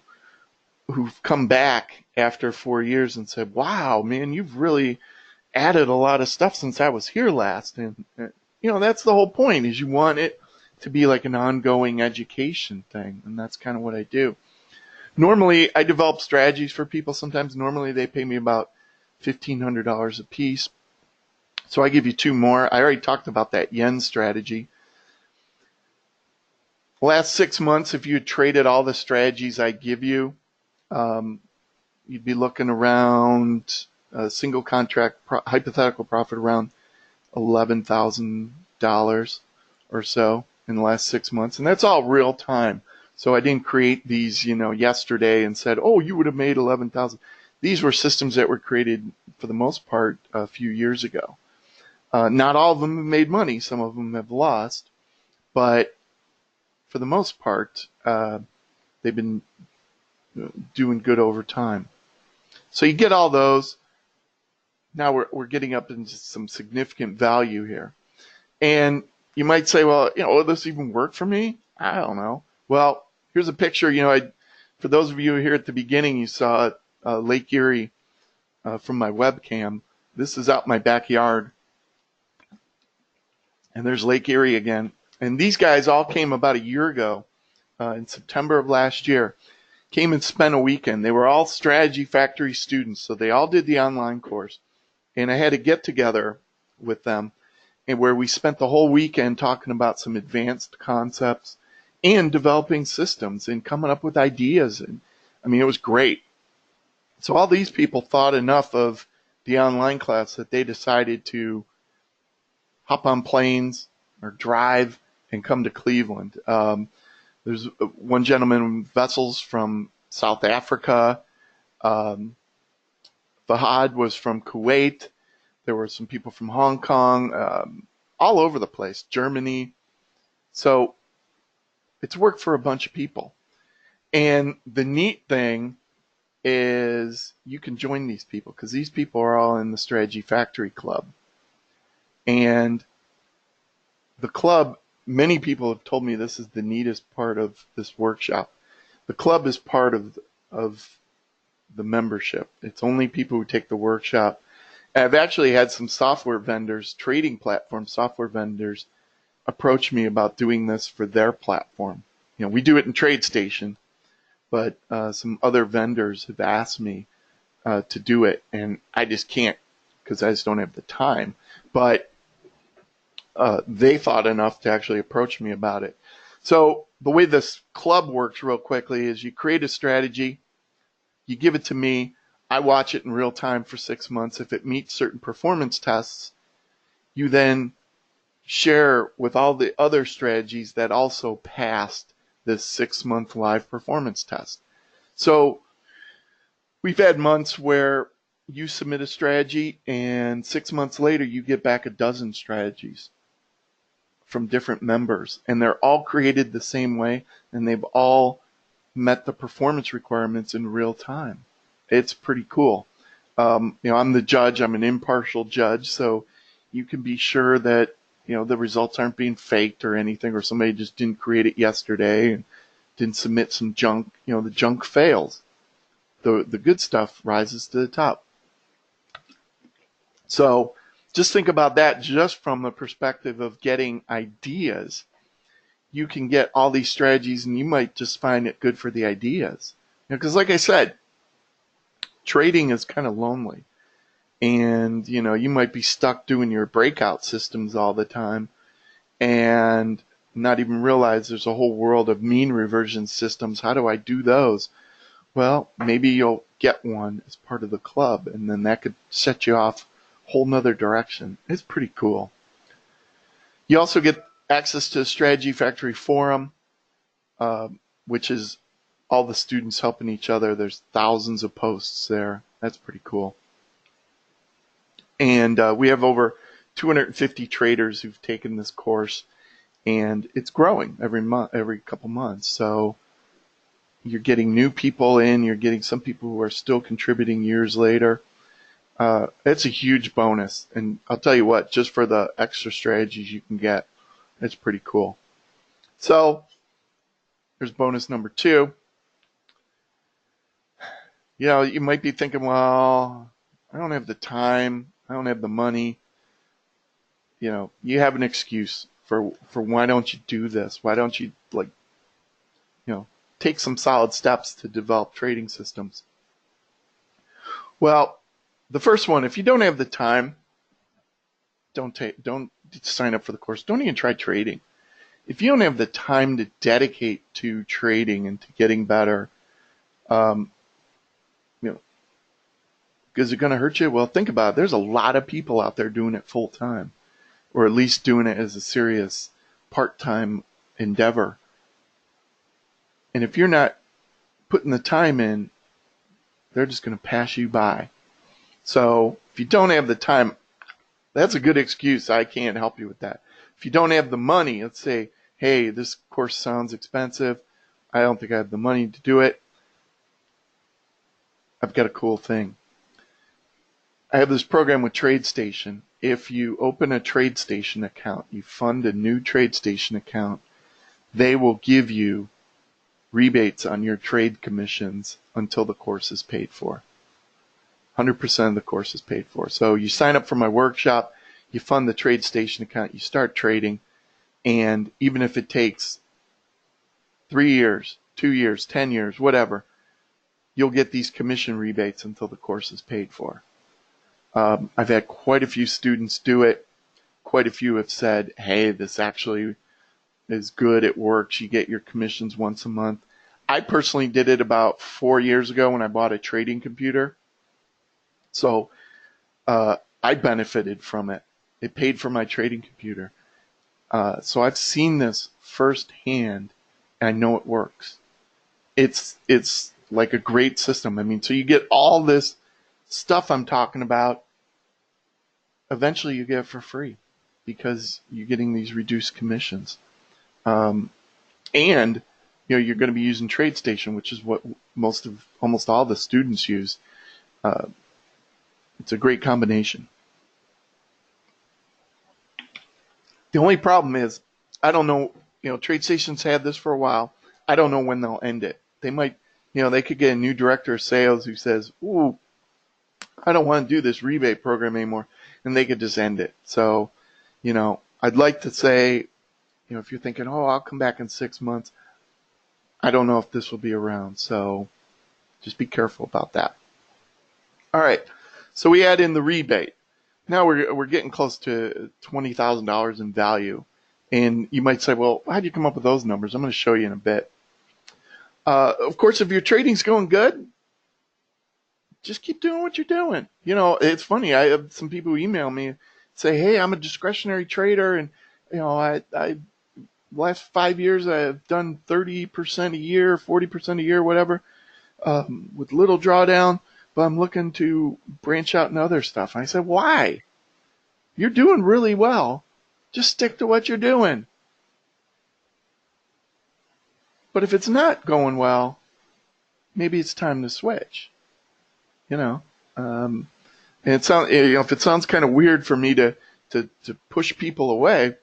who've come back after 4 years and said, "Wow, man, you've really added a lot of stuff since I was here last." And you know, that's the whole point, is you want it to be like an ongoing education thing, and that's kind of what I do. Normally, I develop strategies for people. Sometimes, normally, they pay me about $1,500 a piece. So I give you 2 more. I already talked about that yen strategy. Last 6 months, if you had traded all the strategies I give you, you'd be looking around a single contract hypothetical profit around $11,000 or so in the last 6 months. And that's all real time. So I didn't create these, you know, yesterday and said, "Oh, you would have made 11,000." These were systems that were created for the most part a few years ago. Not all of them have made money. Some of them have lost, but for the most part, they've been doing good over time. So you get all those. Now we're getting up into some significant value here. And you might say, "Well, you know, will this even work for me?" I don't know. Well, here's a picture. You know, for those of you here at the beginning, you saw Lake Erie from my webcam. This is out in my backyard. And there's Lake Erie again. And these guys all came about a year ago, in September of last year. Came and spent a weekend. They were all Strategy Factory students, so they all did the online course. And I had a get-together with them, and where we spent the whole weekend talking about some advanced concepts and developing systems and coming up with ideas. And I mean, it was great. So all these people thought enough of the online class that they decided to hop on planes or drive and come to Cleveland. There's one gentleman, vessels from South Africa. Fahad was from Kuwait. There were some people from Hong Kong, all over the place, Germany. So it's worked for a bunch of people. And the neat thing is you can join these people because these people are all in the Strategy Factory Club. And the club, many people have told me this is the neatest part of this workshop. The club is part of the membership. It's only people who take the workshop. And I've actually had some software vendors, trading platform software vendors, approach me about doing this for their platform. You know, we do it in Tradestation, but some other vendors have asked me to do it, and I just can't because I just don't have the time. But they thought enough to actually approach me about it. So the way this club works real quickly is you create a strategy, you give it to me, I watch it in real time for 6 months. If it meets certain performance tests, you then share with all the other strategies that also passed this 6-month live performance test. So we've had months where you submit a strategy and 6 months later you get back a dozen strategies from different members, and they're all created the same way, and they've all met the performance requirements in real time. It's pretty cool. I'm the judge. I'm an impartial judge, so you can be sure that the results aren't being faked or anything, or somebody just didn't create it yesterday and didn't submit some junk. The junk fails. The good stuff rises to the top. So just think about that just from the perspective of getting ideas. You can get all these strategies and you might just find it good for the ideas. Because like I said, trading is kind of lonely. And, you might be stuck doing your breakout systems all the time and not even realize there's a whole world of mean reversion systems. How do I do those? Well, maybe you'll get one as part of the club, and then that could set you off a whole nother direction. It's pretty cool. You also get access to the Strategy Factory Forum, which is all the students helping each other. There's thousands of posts there. That's pretty cool. And we have over 250 traders who've taken this course, and it's growing every couple months. So you're getting new people in. You're getting some people who are still contributing years later. It's a huge bonus. And I'll tell you what, just for the extra strategies you can get, it's pretty cool. So there's bonus number 2. You might be thinking, well, I don't have the time. I don't have the money. You have an excuse for why don't you do this? Why don't you take some solid steps to develop trading systems? Well, the first one, if you don't have the time, don't sign up for the course. Don't even try trading. If you don't have the time to dedicate to trading and to getting better, is it going to hurt you? Well, think about it. There's a lot of people out there doing it full time, or at least doing it as a serious part-time endeavor. And if you're not putting the time in, they're just going to pass you by. So if you don't have the time, that's a good excuse. I can't help you with that. If you don't have the money, let's say, hey, this course sounds expensive. I don't think I have the money to do it. I've got a cool thing. I have this program with Tradestation. If you open a Tradestation account, you fund a new Tradestation account, they will give you rebates on your trade commissions until the course is paid for. 100% of the course is paid for. So you sign up for my workshop, you fund the Tradestation account, you start trading, and even if it takes 3 years, 2 years, 10 years, whatever, you'll get these commission rebates until the course is paid for. I've had quite a few students do it. Quite a few have said, hey, this actually is good. It works. You get your commissions once a month. I personally did it about 4 years ago when I bought a trading computer. So I benefited from it. It paid for my trading computer. So I've seen this firsthand, and I know it works. It's like a great system. I mean, so you get all this stuff I'm talking about. Eventually you get it for free because you're getting these reduced commissions. And you're going to be using Tradestation, which is what almost all the students use. It's a great combination. The only problem is, I don't know, Tradestation's had this for a while. I don't know when they'll end it. They might, they could get a new director of sales who says, ooh, I don't want to do this rebate program anymore, and they could just end it. So, I'd like to say, if you're thinking, oh, I'll come back in 6 months, I don't know if this will be around. So just be careful about that. All right. So we add in the rebate. Now we're getting close to $20,000 in value. And you might say, well, how'd you come up with those numbers? I'm going to show you in a bit. Of course, if your trading's going good, just keep doing what you're doing. It's funny. I have some people who email me, say, hey, I'm a discretionary trader, and I last 5 years I've done 30% a year, 40% a year, whatever, with little drawdown, but I'm looking to branch out in other stuff. And I said, why? You're doing really well. Just stick to what you're doing. But if it's not going well, maybe it's time to switch. You know, and it sounds, if it sounds kind of weird for me to push people away,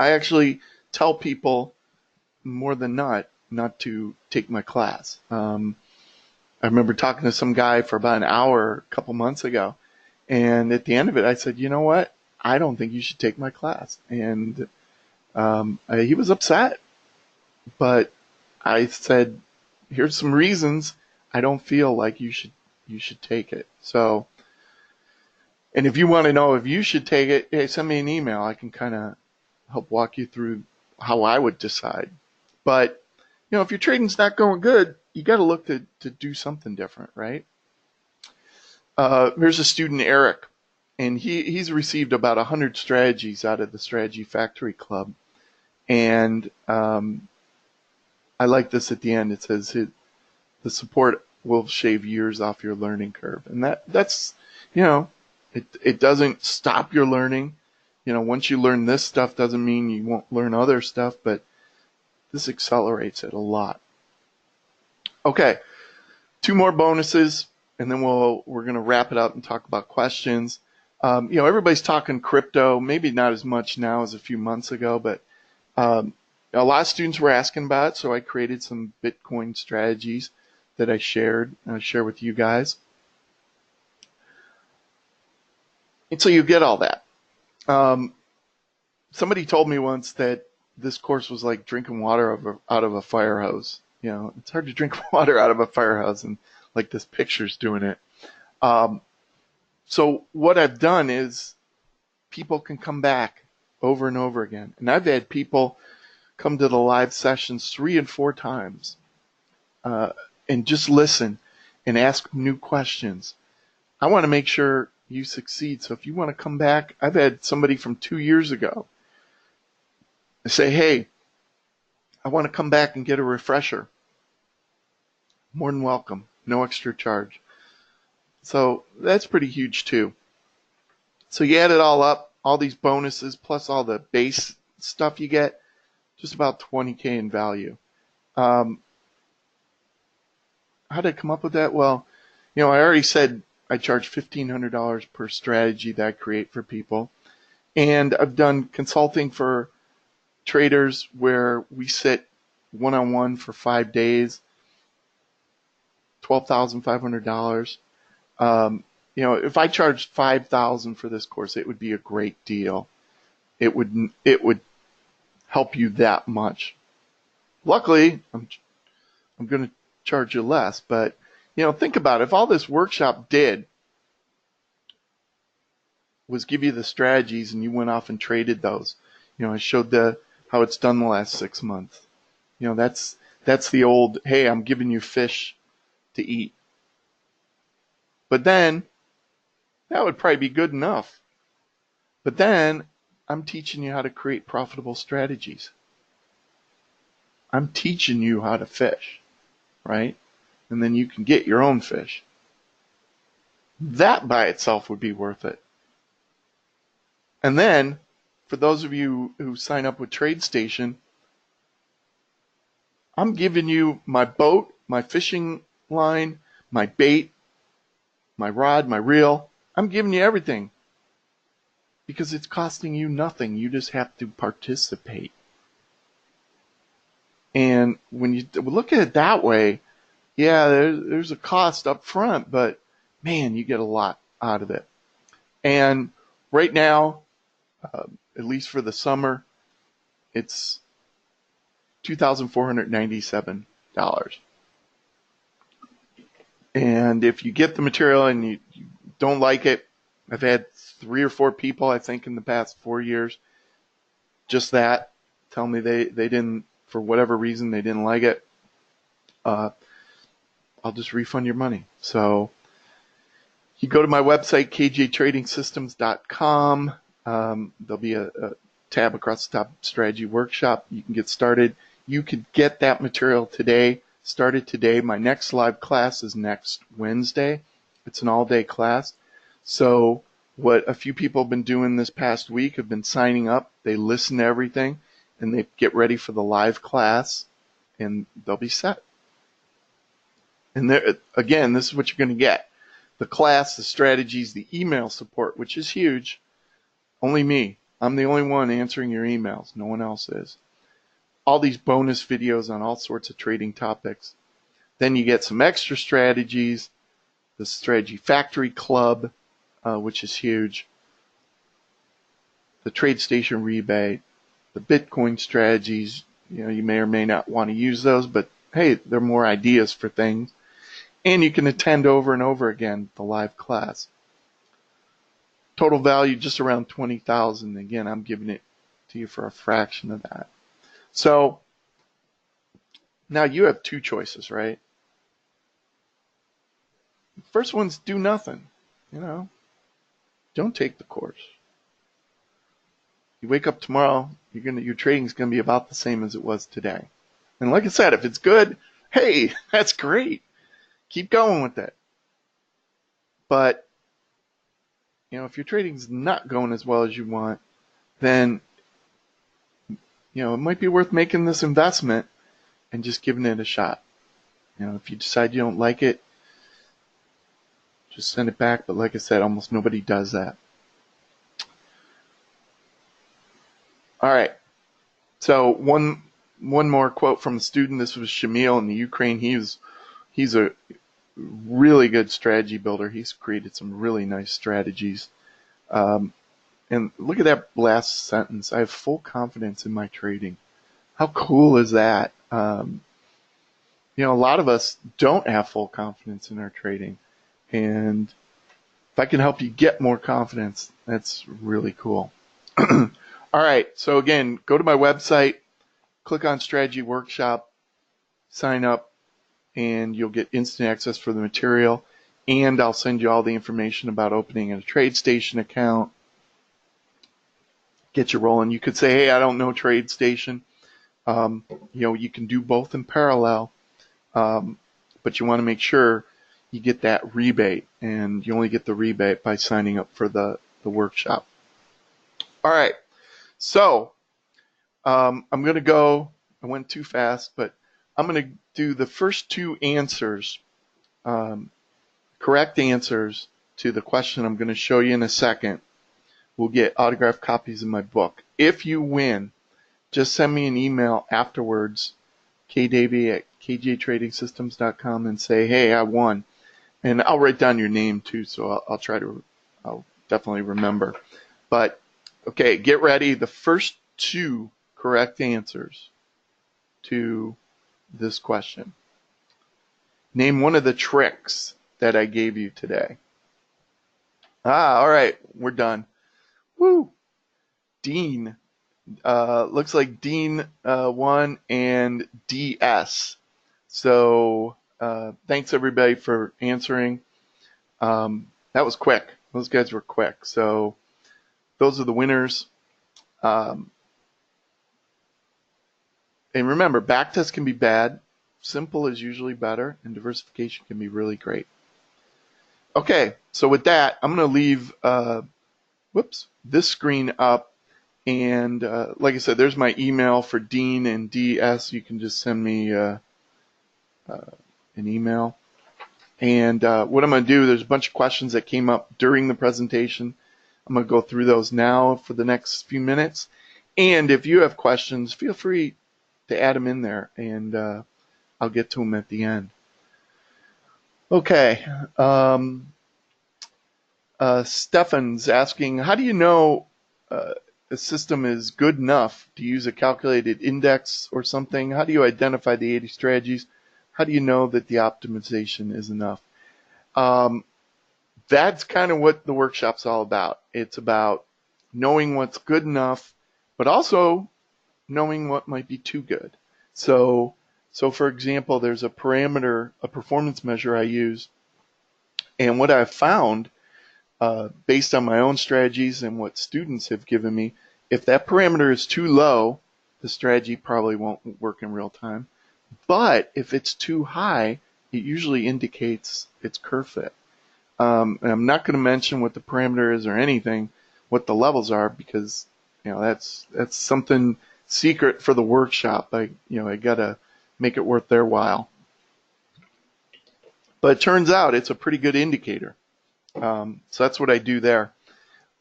I actually tell people more than not to take my class. I remember talking to some guy for about an hour a couple months ago, and at the end of it, I said, you know what? I don't think you should take my class. And he was upset, but I said, here's some reasons I don't feel like you should take it. So, and if you want to know if you should take it, hey, send me an email. I can kind of help walk you through how I would decide. But, if your trading's not going good, you got to look to do something different, right? Here's a student, Eric, and he's received about 100 strategies out of the Strategy Factory Club. And I like this at the end. It says the support will shave years off your learning curve. And that's, it doesn't stop your learning. Once you learn this stuff doesn't mean you won't learn other stuff, but this accelerates it a lot. Okay, 2 more bonuses, and then we're going to wrap it up and talk about questions. Everybody's talking crypto, maybe not as much now as a few months ago, but a lot of students were asking about it, so I created some Bitcoin strategies that I share with you guys. And so you get all that. Somebody told me once that this course was like drinking water out of a fire hose. It's hard to drink water out of a fire hose, and like this picture's doing it. So what I've done is people can come back over and over again. And I've had people come to the live sessions 3 and 4 times and just listen and ask new questions. I want to make sure you succeed. So if you want to come back, I've had somebody from 2 years ago say, hey, I want to come back and get a refresher. More than welcome. No extra charge. So that's pretty huge too. So you add it all up, all these bonuses plus all the base stuff you get, just about $20K in value. How did I come up with that? Well, I already said I charge $1,500 per strategy that I create for people. And I've done consulting for traders where we sit one-on-one for 5 days, $12,500. If I charged $5,000 for this course, it would be a great deal. It would help you that much. Luckily, I'm going to charge you less, but think about it. If all this workshop did was give you the strategies and you went off and traded those, I showed how it's done the last 6 months. That's the old, hey, I'm giving you fish to eat. But then that would probably be good enough. But then I'm teaching you how to create profitable strategies. I'm teaching you how to fish, right? And then you can get your own fish. That by itself would be worth it. And then, for those of you who sign up with Tradestation, I'm giving you my boat, my fishing line, my bait, my rod, my reel. I'm giving you everything because it's costing you nothing. You just have to participate. And when you look at it that way, yeah, there's a cost up front, but man, you get a lot out of it. And right now, at least for the summer, it's $2,497. And if you get the material and you don't like it, I've had 3 or 4 people, I think, in the past 4 years, just that, tell me they didn't, for whatever reason, they didn't like it. I'll just refund your money. So you go to my website, kjtradingsystems.com. There'll be a tab across the top, Strategy Workshop. You can get started. You could get that material today, started today. My next live class is next Wednesday. It's an all-day class. So what a few people have been doing this past week have been signing up. They listen to everything, and they get ready for the live class, and they'll be set. And there, again, this is what you're going to get. The class, the strategies, the email support, which is huge. Only me. I'm the only one answering your emails. No one else is. All these bonus videos on all sorts of trading topics. Then you get some extra strategies. The Strategy Factory Club, which is huge. The Tradestation rebate. The Bitcoin strategies. You may or may not want to use those, but hey, they're more ideas for things. And you can attend over and over again the live class. Total value just around $20,000. Again, I'm giving it to you for a fraction of that. So now you have two choices, right? The first one's do nothing. Don't take the course. You wake up tomorrow, your trading's gonna be about the same as it was today. And like I said, if it's good, hey, that's great. Keep going with it. But if your trading's not going as well as you want, then it might be worth making this investment and just giving it a shot. If you decide you don't like it, just send it back. But like I said, almost nobody does that. All right. So one more quote from a student. This was Shamil in the Ukraine. He's a really good strategy builder. He's created some really nice strategies. And look at that last sentence. I have full confidence in my trading. How cool is that? A lot of us don't have full confidence in our trading. And if I can help you get more confidence, that's really cool. All right. So again, go to my website, click on Strategy Workshop, sign up, and you'll get instant access for the material. And I'll send you all the information about opening a Tradestation account. Get you rolling. You could say, hey, I don't know Tradestation. You can do both in parallel, but you want to make sure you get that rebate, and you only get the rebate by signing up for the workshop. All right, so I'm going to go. I went too fast, but I'm going to do the first two answers, correct answers to the question I'm going to show you in a second. Will get autographed copies of my book. If you win, just send me an email afterwards, kdavey@kjtradingsystems.com, and say, hey, I won. And I'll write down your name too, so I'll definitely remember. But, okay, get ready. The first two correct answers to this question. Name one of the tricks that I gave you today. All right, we're done. Woo! Dean. Looks like Dean won, and DS. So thanks everybody for answering. That was quick. Those guys were quick. So those are the winners. And remember, backtest can be bad. Simple is usually better, and diversification can be really great. Okay, so with that, I'm going to leave this screen up. And like I said, there's my email for Dean and DS. You can just send me an email. And what I'm going to do, there's a bunch of questions that came up during the presentation. I'm going to go through those now for the next few minutes. And if you have questions, feel free to add them in there, and I'll get to them at the end. Okay. Stefan's asking, how do you know a system is good enough to use a calculated index or something? How do you identify the 80 strategies? How do you know that the optimization is enough? That's kind of what the workshop's all about. It's about knowing what's good enough, but also knowing what might be too good. So for example, there's a parameter, a performance measure I use, and what I've found, based on my own strategies and what students have given me, if that parameter is too low, the strategy probably won't work in real time. But if it's too high, it usually indicates it's curve fit. And I'm not going to mention what the parameter is or anything, what the levels are, because that's something secret for the workshop. I got to make it worth their while. But it turns out it's a pretty good indicator. So that's what I do there.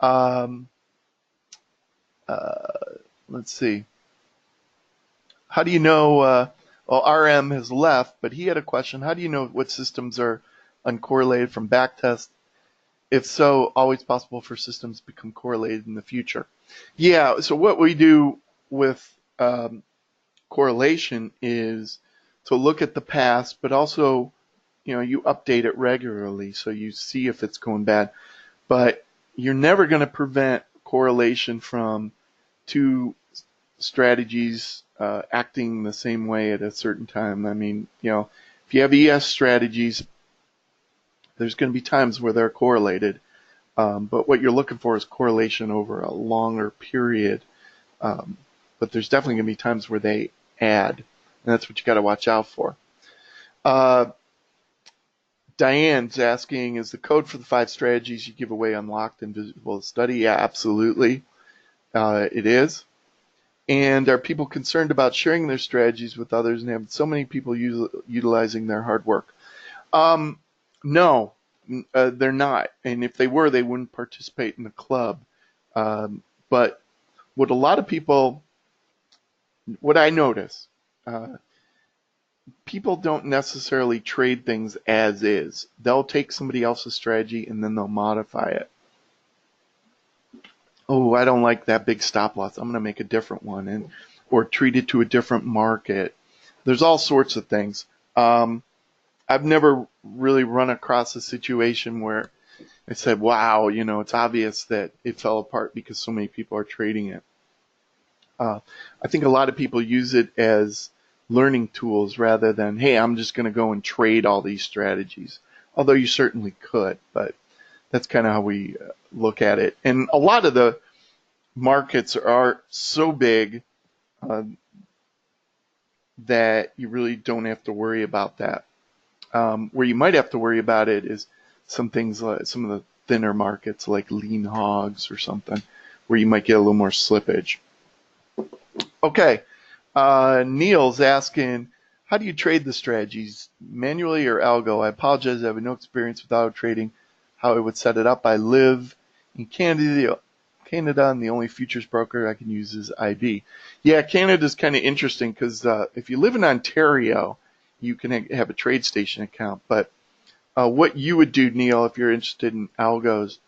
Um, let's see. How do you know? Well, RM has left, but he had a question. How do you know what systems are uncorrelated from backtest? If so, always possible for systems to become correlated in the future. Yeah, so what we do with correlation is to look at the past, but also, you update it regularly so you see if it's going bad. But you're never going to prevent correlation from two strategies acting the same way at a certain time. I mean, if you have ES strategies, there's going to be times where they're correlated. But what you're looking for is correlation over a longer period. But there's definitely going to be times where they add, and that's what you got to watch out for. Diane's asking, is the code for the 5 strategies you give away unlocked and visible to study? Yeah, absolutely. It is. And are people concerned about sharing their strategies with others and have so many people utilizing their hard work? No, they're not. And if they were, they wouldn't participate in the club. But what a lot of people, what I notice, people don't necessarily trade things as is. They'll take somebody else's strategy and then they'll modify it. Oh, I don't like that big stop loss. I'm going to make a different one, or treat it to a different market. There's all sorts of things. I've never really run across a situation where I said, wow, it's obvious that it fell apart because so many people are trading it. I think a lot of people use it as learning tools rather than, hey, I'm just going to go and trade all these strategies. Although you certainly could, but that's kind of how we look at it. And a lot of the markets are so big that you really don't have to worry about that. Where you might have to worry about it is some things like some of the thinner markets like lean hogs or something, where you might get a little more slippage. Okay, Neil's asking, how do you trade the strategies, manually or algo? I apologize, I have no experience with auto trading, how I would set it up. I live in Canada, and the only futures broker I can use is IB. Yeah, Canada's kind of interesting because if you live in Ontario, you can have a Tradestation account. But what you would do, Neil, if you're interested in algos,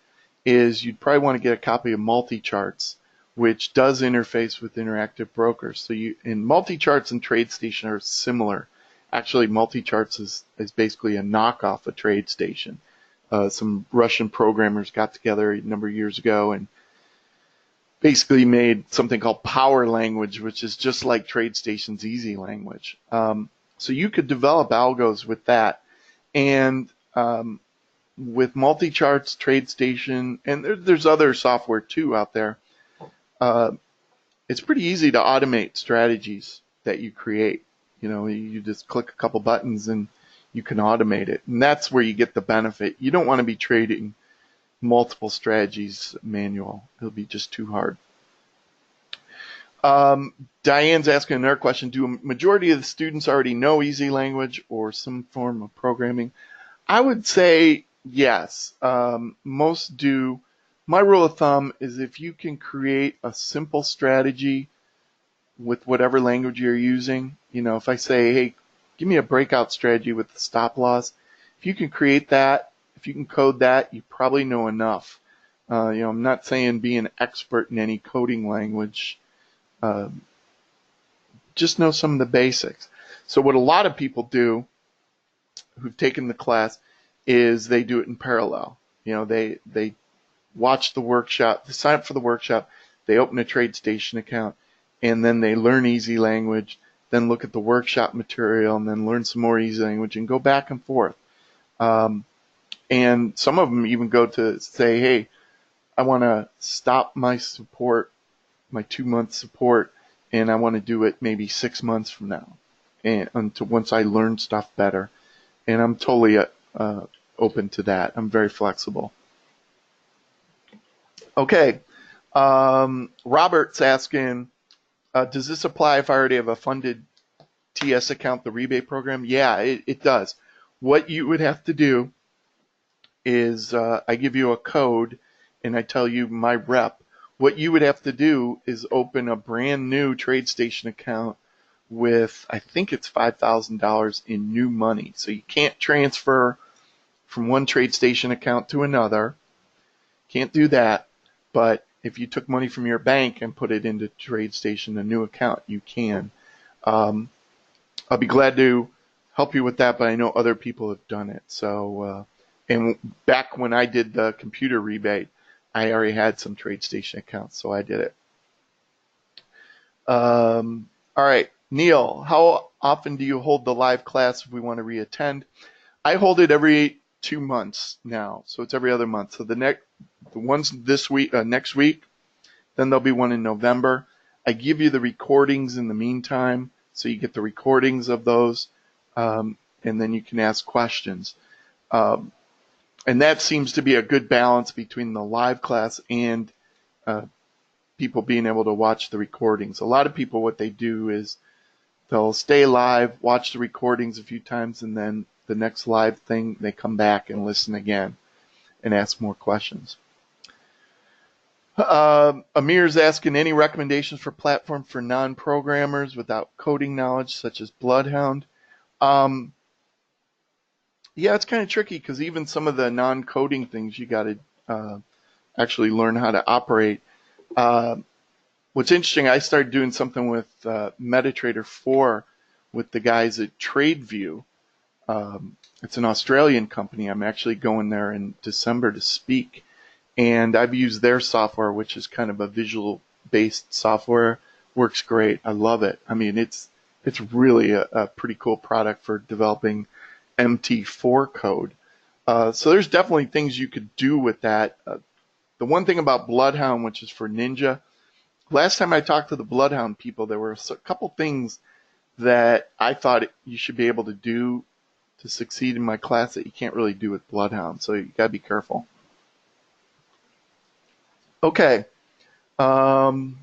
is you'd probably want to get a copy of Multicharts, which does interface with Interactive Brokers. So Multicharts and Tradestation are similar. Actually, Multicharts is basically a knockoff of Tradestation. Some Russian programmers got together a number of years ago and basically made something called Power Language, which is just like Tradestation's Easy Language. So you could develop algos with that. And with Multicharts, Tradestation, and there's other software too out there, it's pretty easy to automate strategies that you create. You just click a couple buttons and you can automate it. And that's where you get the benefit. You don't want to be trading multiple strategies manual. It'll be just too hard. Diane's asking another question. Do a majority of the students already know Easy Language or some form of programming? I would say yes. Most do. My rule of thumb is if you can create a simple strategy with whatever language you're using, if I say, hey, give me a breakout strategy with the stop loss, if you can create that, if you can code that, you probably know enough. I'm not saying be an expert in any coding language. Just know some of the basics. So what a lot of people do who've taken the class is they do it in parallel. They watch the workshop, they sign up for the workshop, they open a Tradestation account, and then they learn Easy Language, then look at the workshop material, and then learn some more Easy Language, and go back and forth. And some of them even go to say, hey, I want to stop my support, my 2-month support, and I want to do it maybe 6 months from now, and until once I learn stuff better. And I'm totally open to that. I'm very flexible. Okay, Robert's asking, does this apply if I already have a funded TS account, the rebate program? Yeah, it does. what you would have to do is I give you a code and I tell you my rep. What you would have to do is open a brand new Tradestation account with, I think it's $5,000 in new money. So you can't transfer from one Tradestation account to another. Can't do that. But if you took money from your bank and put it into Tradestation, a new account, you can. I'll be glad to help you with that, but I know other people have done it. So, and back when I did the computer rebate, I already had some Tradestation accounts, so I did it. All right, Neil, how often do you hold the live class if we want to reattend? I hold it every 2 months now, so it's every other month. So the ones this week, next week, then there'll be one in November. I give you the recordings in the meantime, so you get the recordings of those, and then you can ask questions. And that seems to be a good balance between the live class and people being able to watch the recordings. A lot of people, what they do is they'll stay live, watch the recordings a few times, and then the next live thing, they come back and listen again and ask more questions. Amir's asking, any recommendations for platform for non-programmers without coding knowledge, such as Bloodhound? Yeah, it's kind of tricky because even some of the non-coding things you got to actually learn how to operate. What's interesting, I started doing something with MetaTrader 4 with the guys at TradeView. It's an Australian company. I'm actually going there in December to speak. And I've used their software, which is kind of a visual-based software. Works great. I love it. I mean, it's really a pretty cool product for developing MT4 code. So there's definitely things you could do with that. The one thing about Bloodhound, which is for Ninja, last time I talked to the Bloodhound people, there were a couple things that I thought you should be able to do to succeed in my class that you can't really do with Bloodhound. So you got to be careful. Okay. So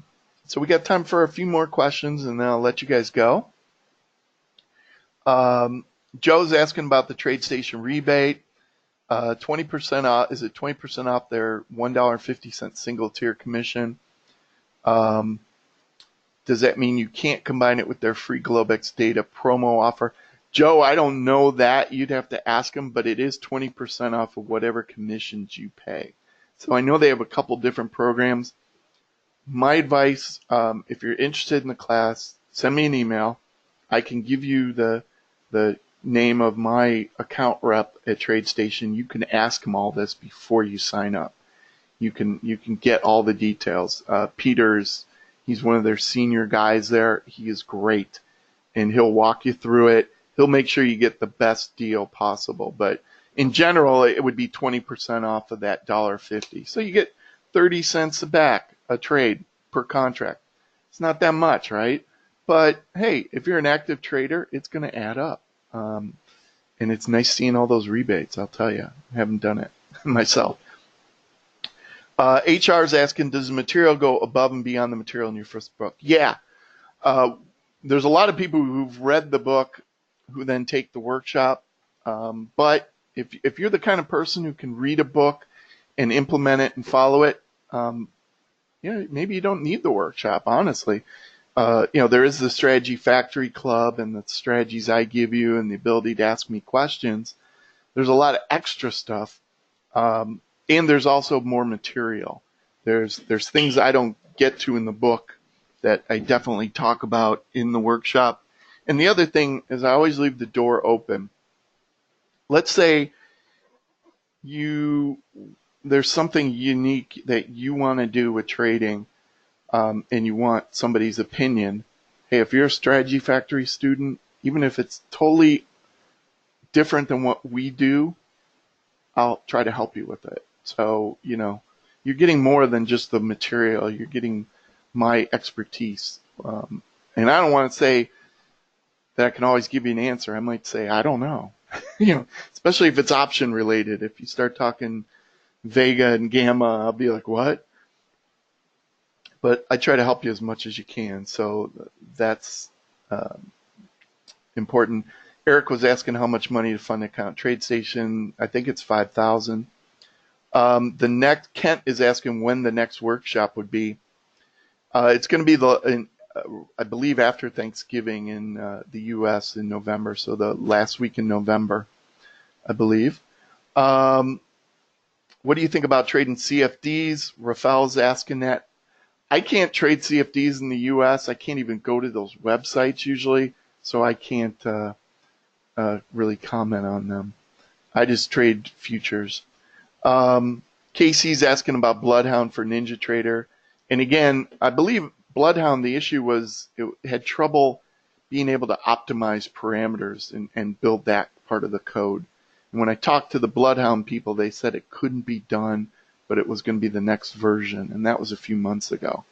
we got time for a few more questions, and then I'll let you guys go. Joe's asking about the Tradestation rebate. 20% off. Is it 20% off their $1.50 single tier commission? Does that mean you can't combine it with their free Globex data promo offer? Joe, I don't know that. You'd have to ask them, but it is 20% off of whatever commissions you pay. So I know they have a couple different programs. My advice, if you're interested in the class, send me an email. I can give you the name of my account rep at Tradestation. You can ask him all this before you sign up. You can get all the details. Peter's, he's one of their senior guys there. He is great, and he'll walk you through it. He'll make sure you get the best deal possible. But in general, it would be 20% off of that $1.50. So you get 30 cents a trade per contract. It's not that much, right? But hey, if you're an active trader, it's going to add up. And it's nice seeing all those rebates, I'll tell you. I haven't done it myself. HR is asking, does the material go above and beyond the material in your first book? Yeah. There's a lot of people who've read the book who then take the workshop. But if you're the kind of person who can read a book and implement it and follow it, maybe you don't need the workshop, honestly. There is the Strategy Factory Club and the strategies I give you and the ability to ask me questions. There's a lot of extra stuff. And there's also more material. There's things I don't get to in the book that I definitely talk about in the workshop. And the other thing is I always leave the door open. Let's say there's something unique that you want to do with trading, and you want somebody's opinion. Hey, if you're a Strategy Factory student, even if it's totally different than what we do, I'll try to help you with it. So, you're getting more than just the material. You're getting my expertise. And I don't want to say that I can always give you an answer. I might say, I don't know. Especially if it's option related. If you start talking Vega and Gamma, I'll be like, what? But I try to help you as much as you can. So that's important. Eric was asking how much money to fund an account. Tradestation, I think it's 5,000. The next Kent is asking when the next workshop would be. It's going to be I believe after Thanksgiving in the U.S. in November, so the last week in November, I believe. What do you think about trading CFDs? Rafael's asking that. I can't trade CFDs in the U.S. I can't even go to those websites usually, so I can't really comment on them. I just trade futures. Casey's asking about Bloodhound for NinjaTrader. And again, I believe Bloodhound, the issue was it had trouble being able to optimize parameters and build that part of the code. And when I talked to the Bloodhound people, they said it couldn't be done, but it was going to be the next version. And that was a few months ago.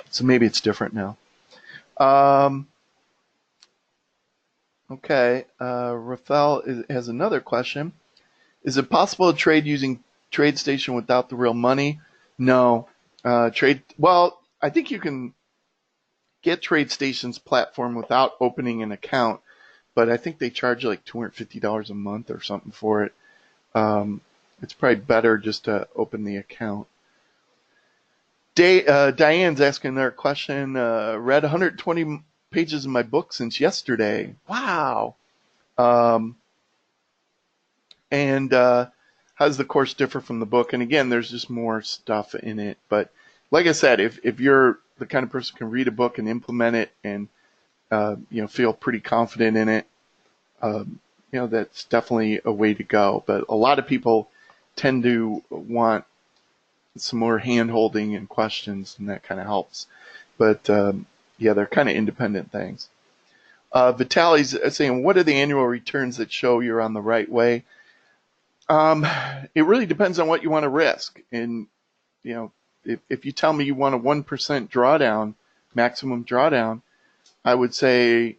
So maybe it's different now. Okay, Rafael has another question. Is it possible to trade using Tradestation without the real money? No. Well, I think you can get Tradestation's platform without opening an account, but I think they charge like $250 a month or something for it. It's probably better just to open the account. Diane's asking another question. Read 120 pages of my book since yesterday. Wow. And how does the course differ from the book? And again, there's just more stuff in it. But like I said, if you're the kind of person who can read a book and implement it and feel pretty confident in it, that's definitely a way to go. But a lot of people tend to want some more hand-holding and questions, and that kind of helps. But they're kind of independent things. Vitaly's saying, what are the annual returns that show you're on the right way? It really depends on what you want to risk. And, if you tell me you want a 1% drawdown, maximum drawdown, I would say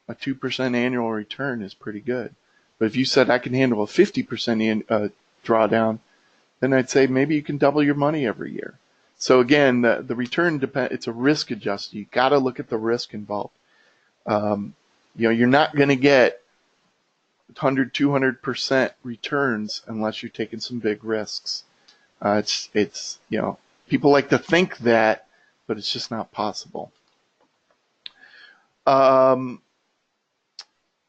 a 2% annual return is pretty good. But if you said I can handle a 50% drawdown, then I'd say maybe you can double your money every year. So again, the return depends. It's a risk adjust. You got to look at the risk involved. You're not going to get 100, 200% returns unless you're taking some big risks. It's people like to think that, but it's just not possible.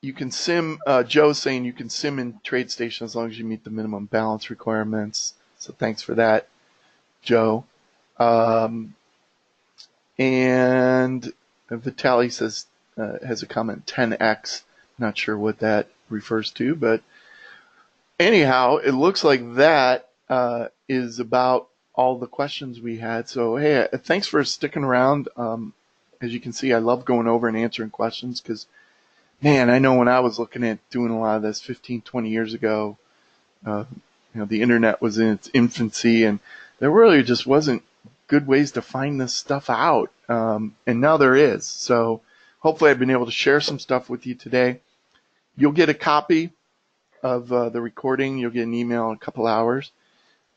You can sim. Joe's saying you can sim in Tradestation as long as you meet the minimum balance requirements. So thanks for that, Joe. And Vitaly says has a comment 10x. Not sure what that refers to, but anyhow, it looks like that is about all the questions we had. So hey, thanks for sticking around. As you can see, I love going over and answering questions because, man, I know when I was looking at doing a lot of this 15, 20 years ago, the internet was in its infancy and there really just wasn't good ways to find this stuff out. And now there is. So hopefully I've been able to share some stuff with you today. You'll get a copy of the recording. You'll get an email in a couple hours.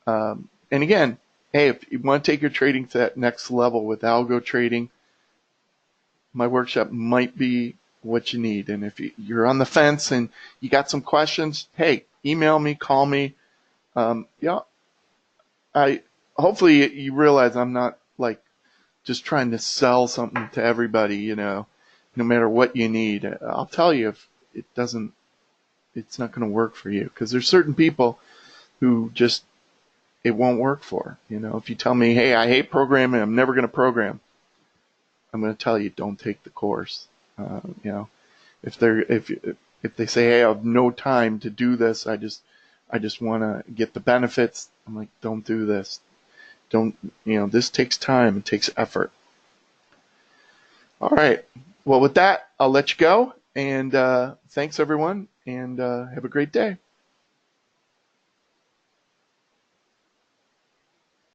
And again, hey, if you want to take your trading to that next level with algo trading, my workshop might be what you need. And if you're on the fence and you got some questions, hey, email me, call me. Hopefully you realize I'm not like just trying to sell something to everybody, no matter what you need. I'll tell you if it's not going to work for you, because there's certain people who just it won't work for. If you tell me, hey, I hate programming, I'm never going to program, I'm going to tell you, don't take the course. If they say, hey, I have no time to do this, I just want to get the benefits, I'm like, don't do this. This takes time, it takes effort. All right. Well, with that, I'll let you go. And thanks, everyone, and have a great day.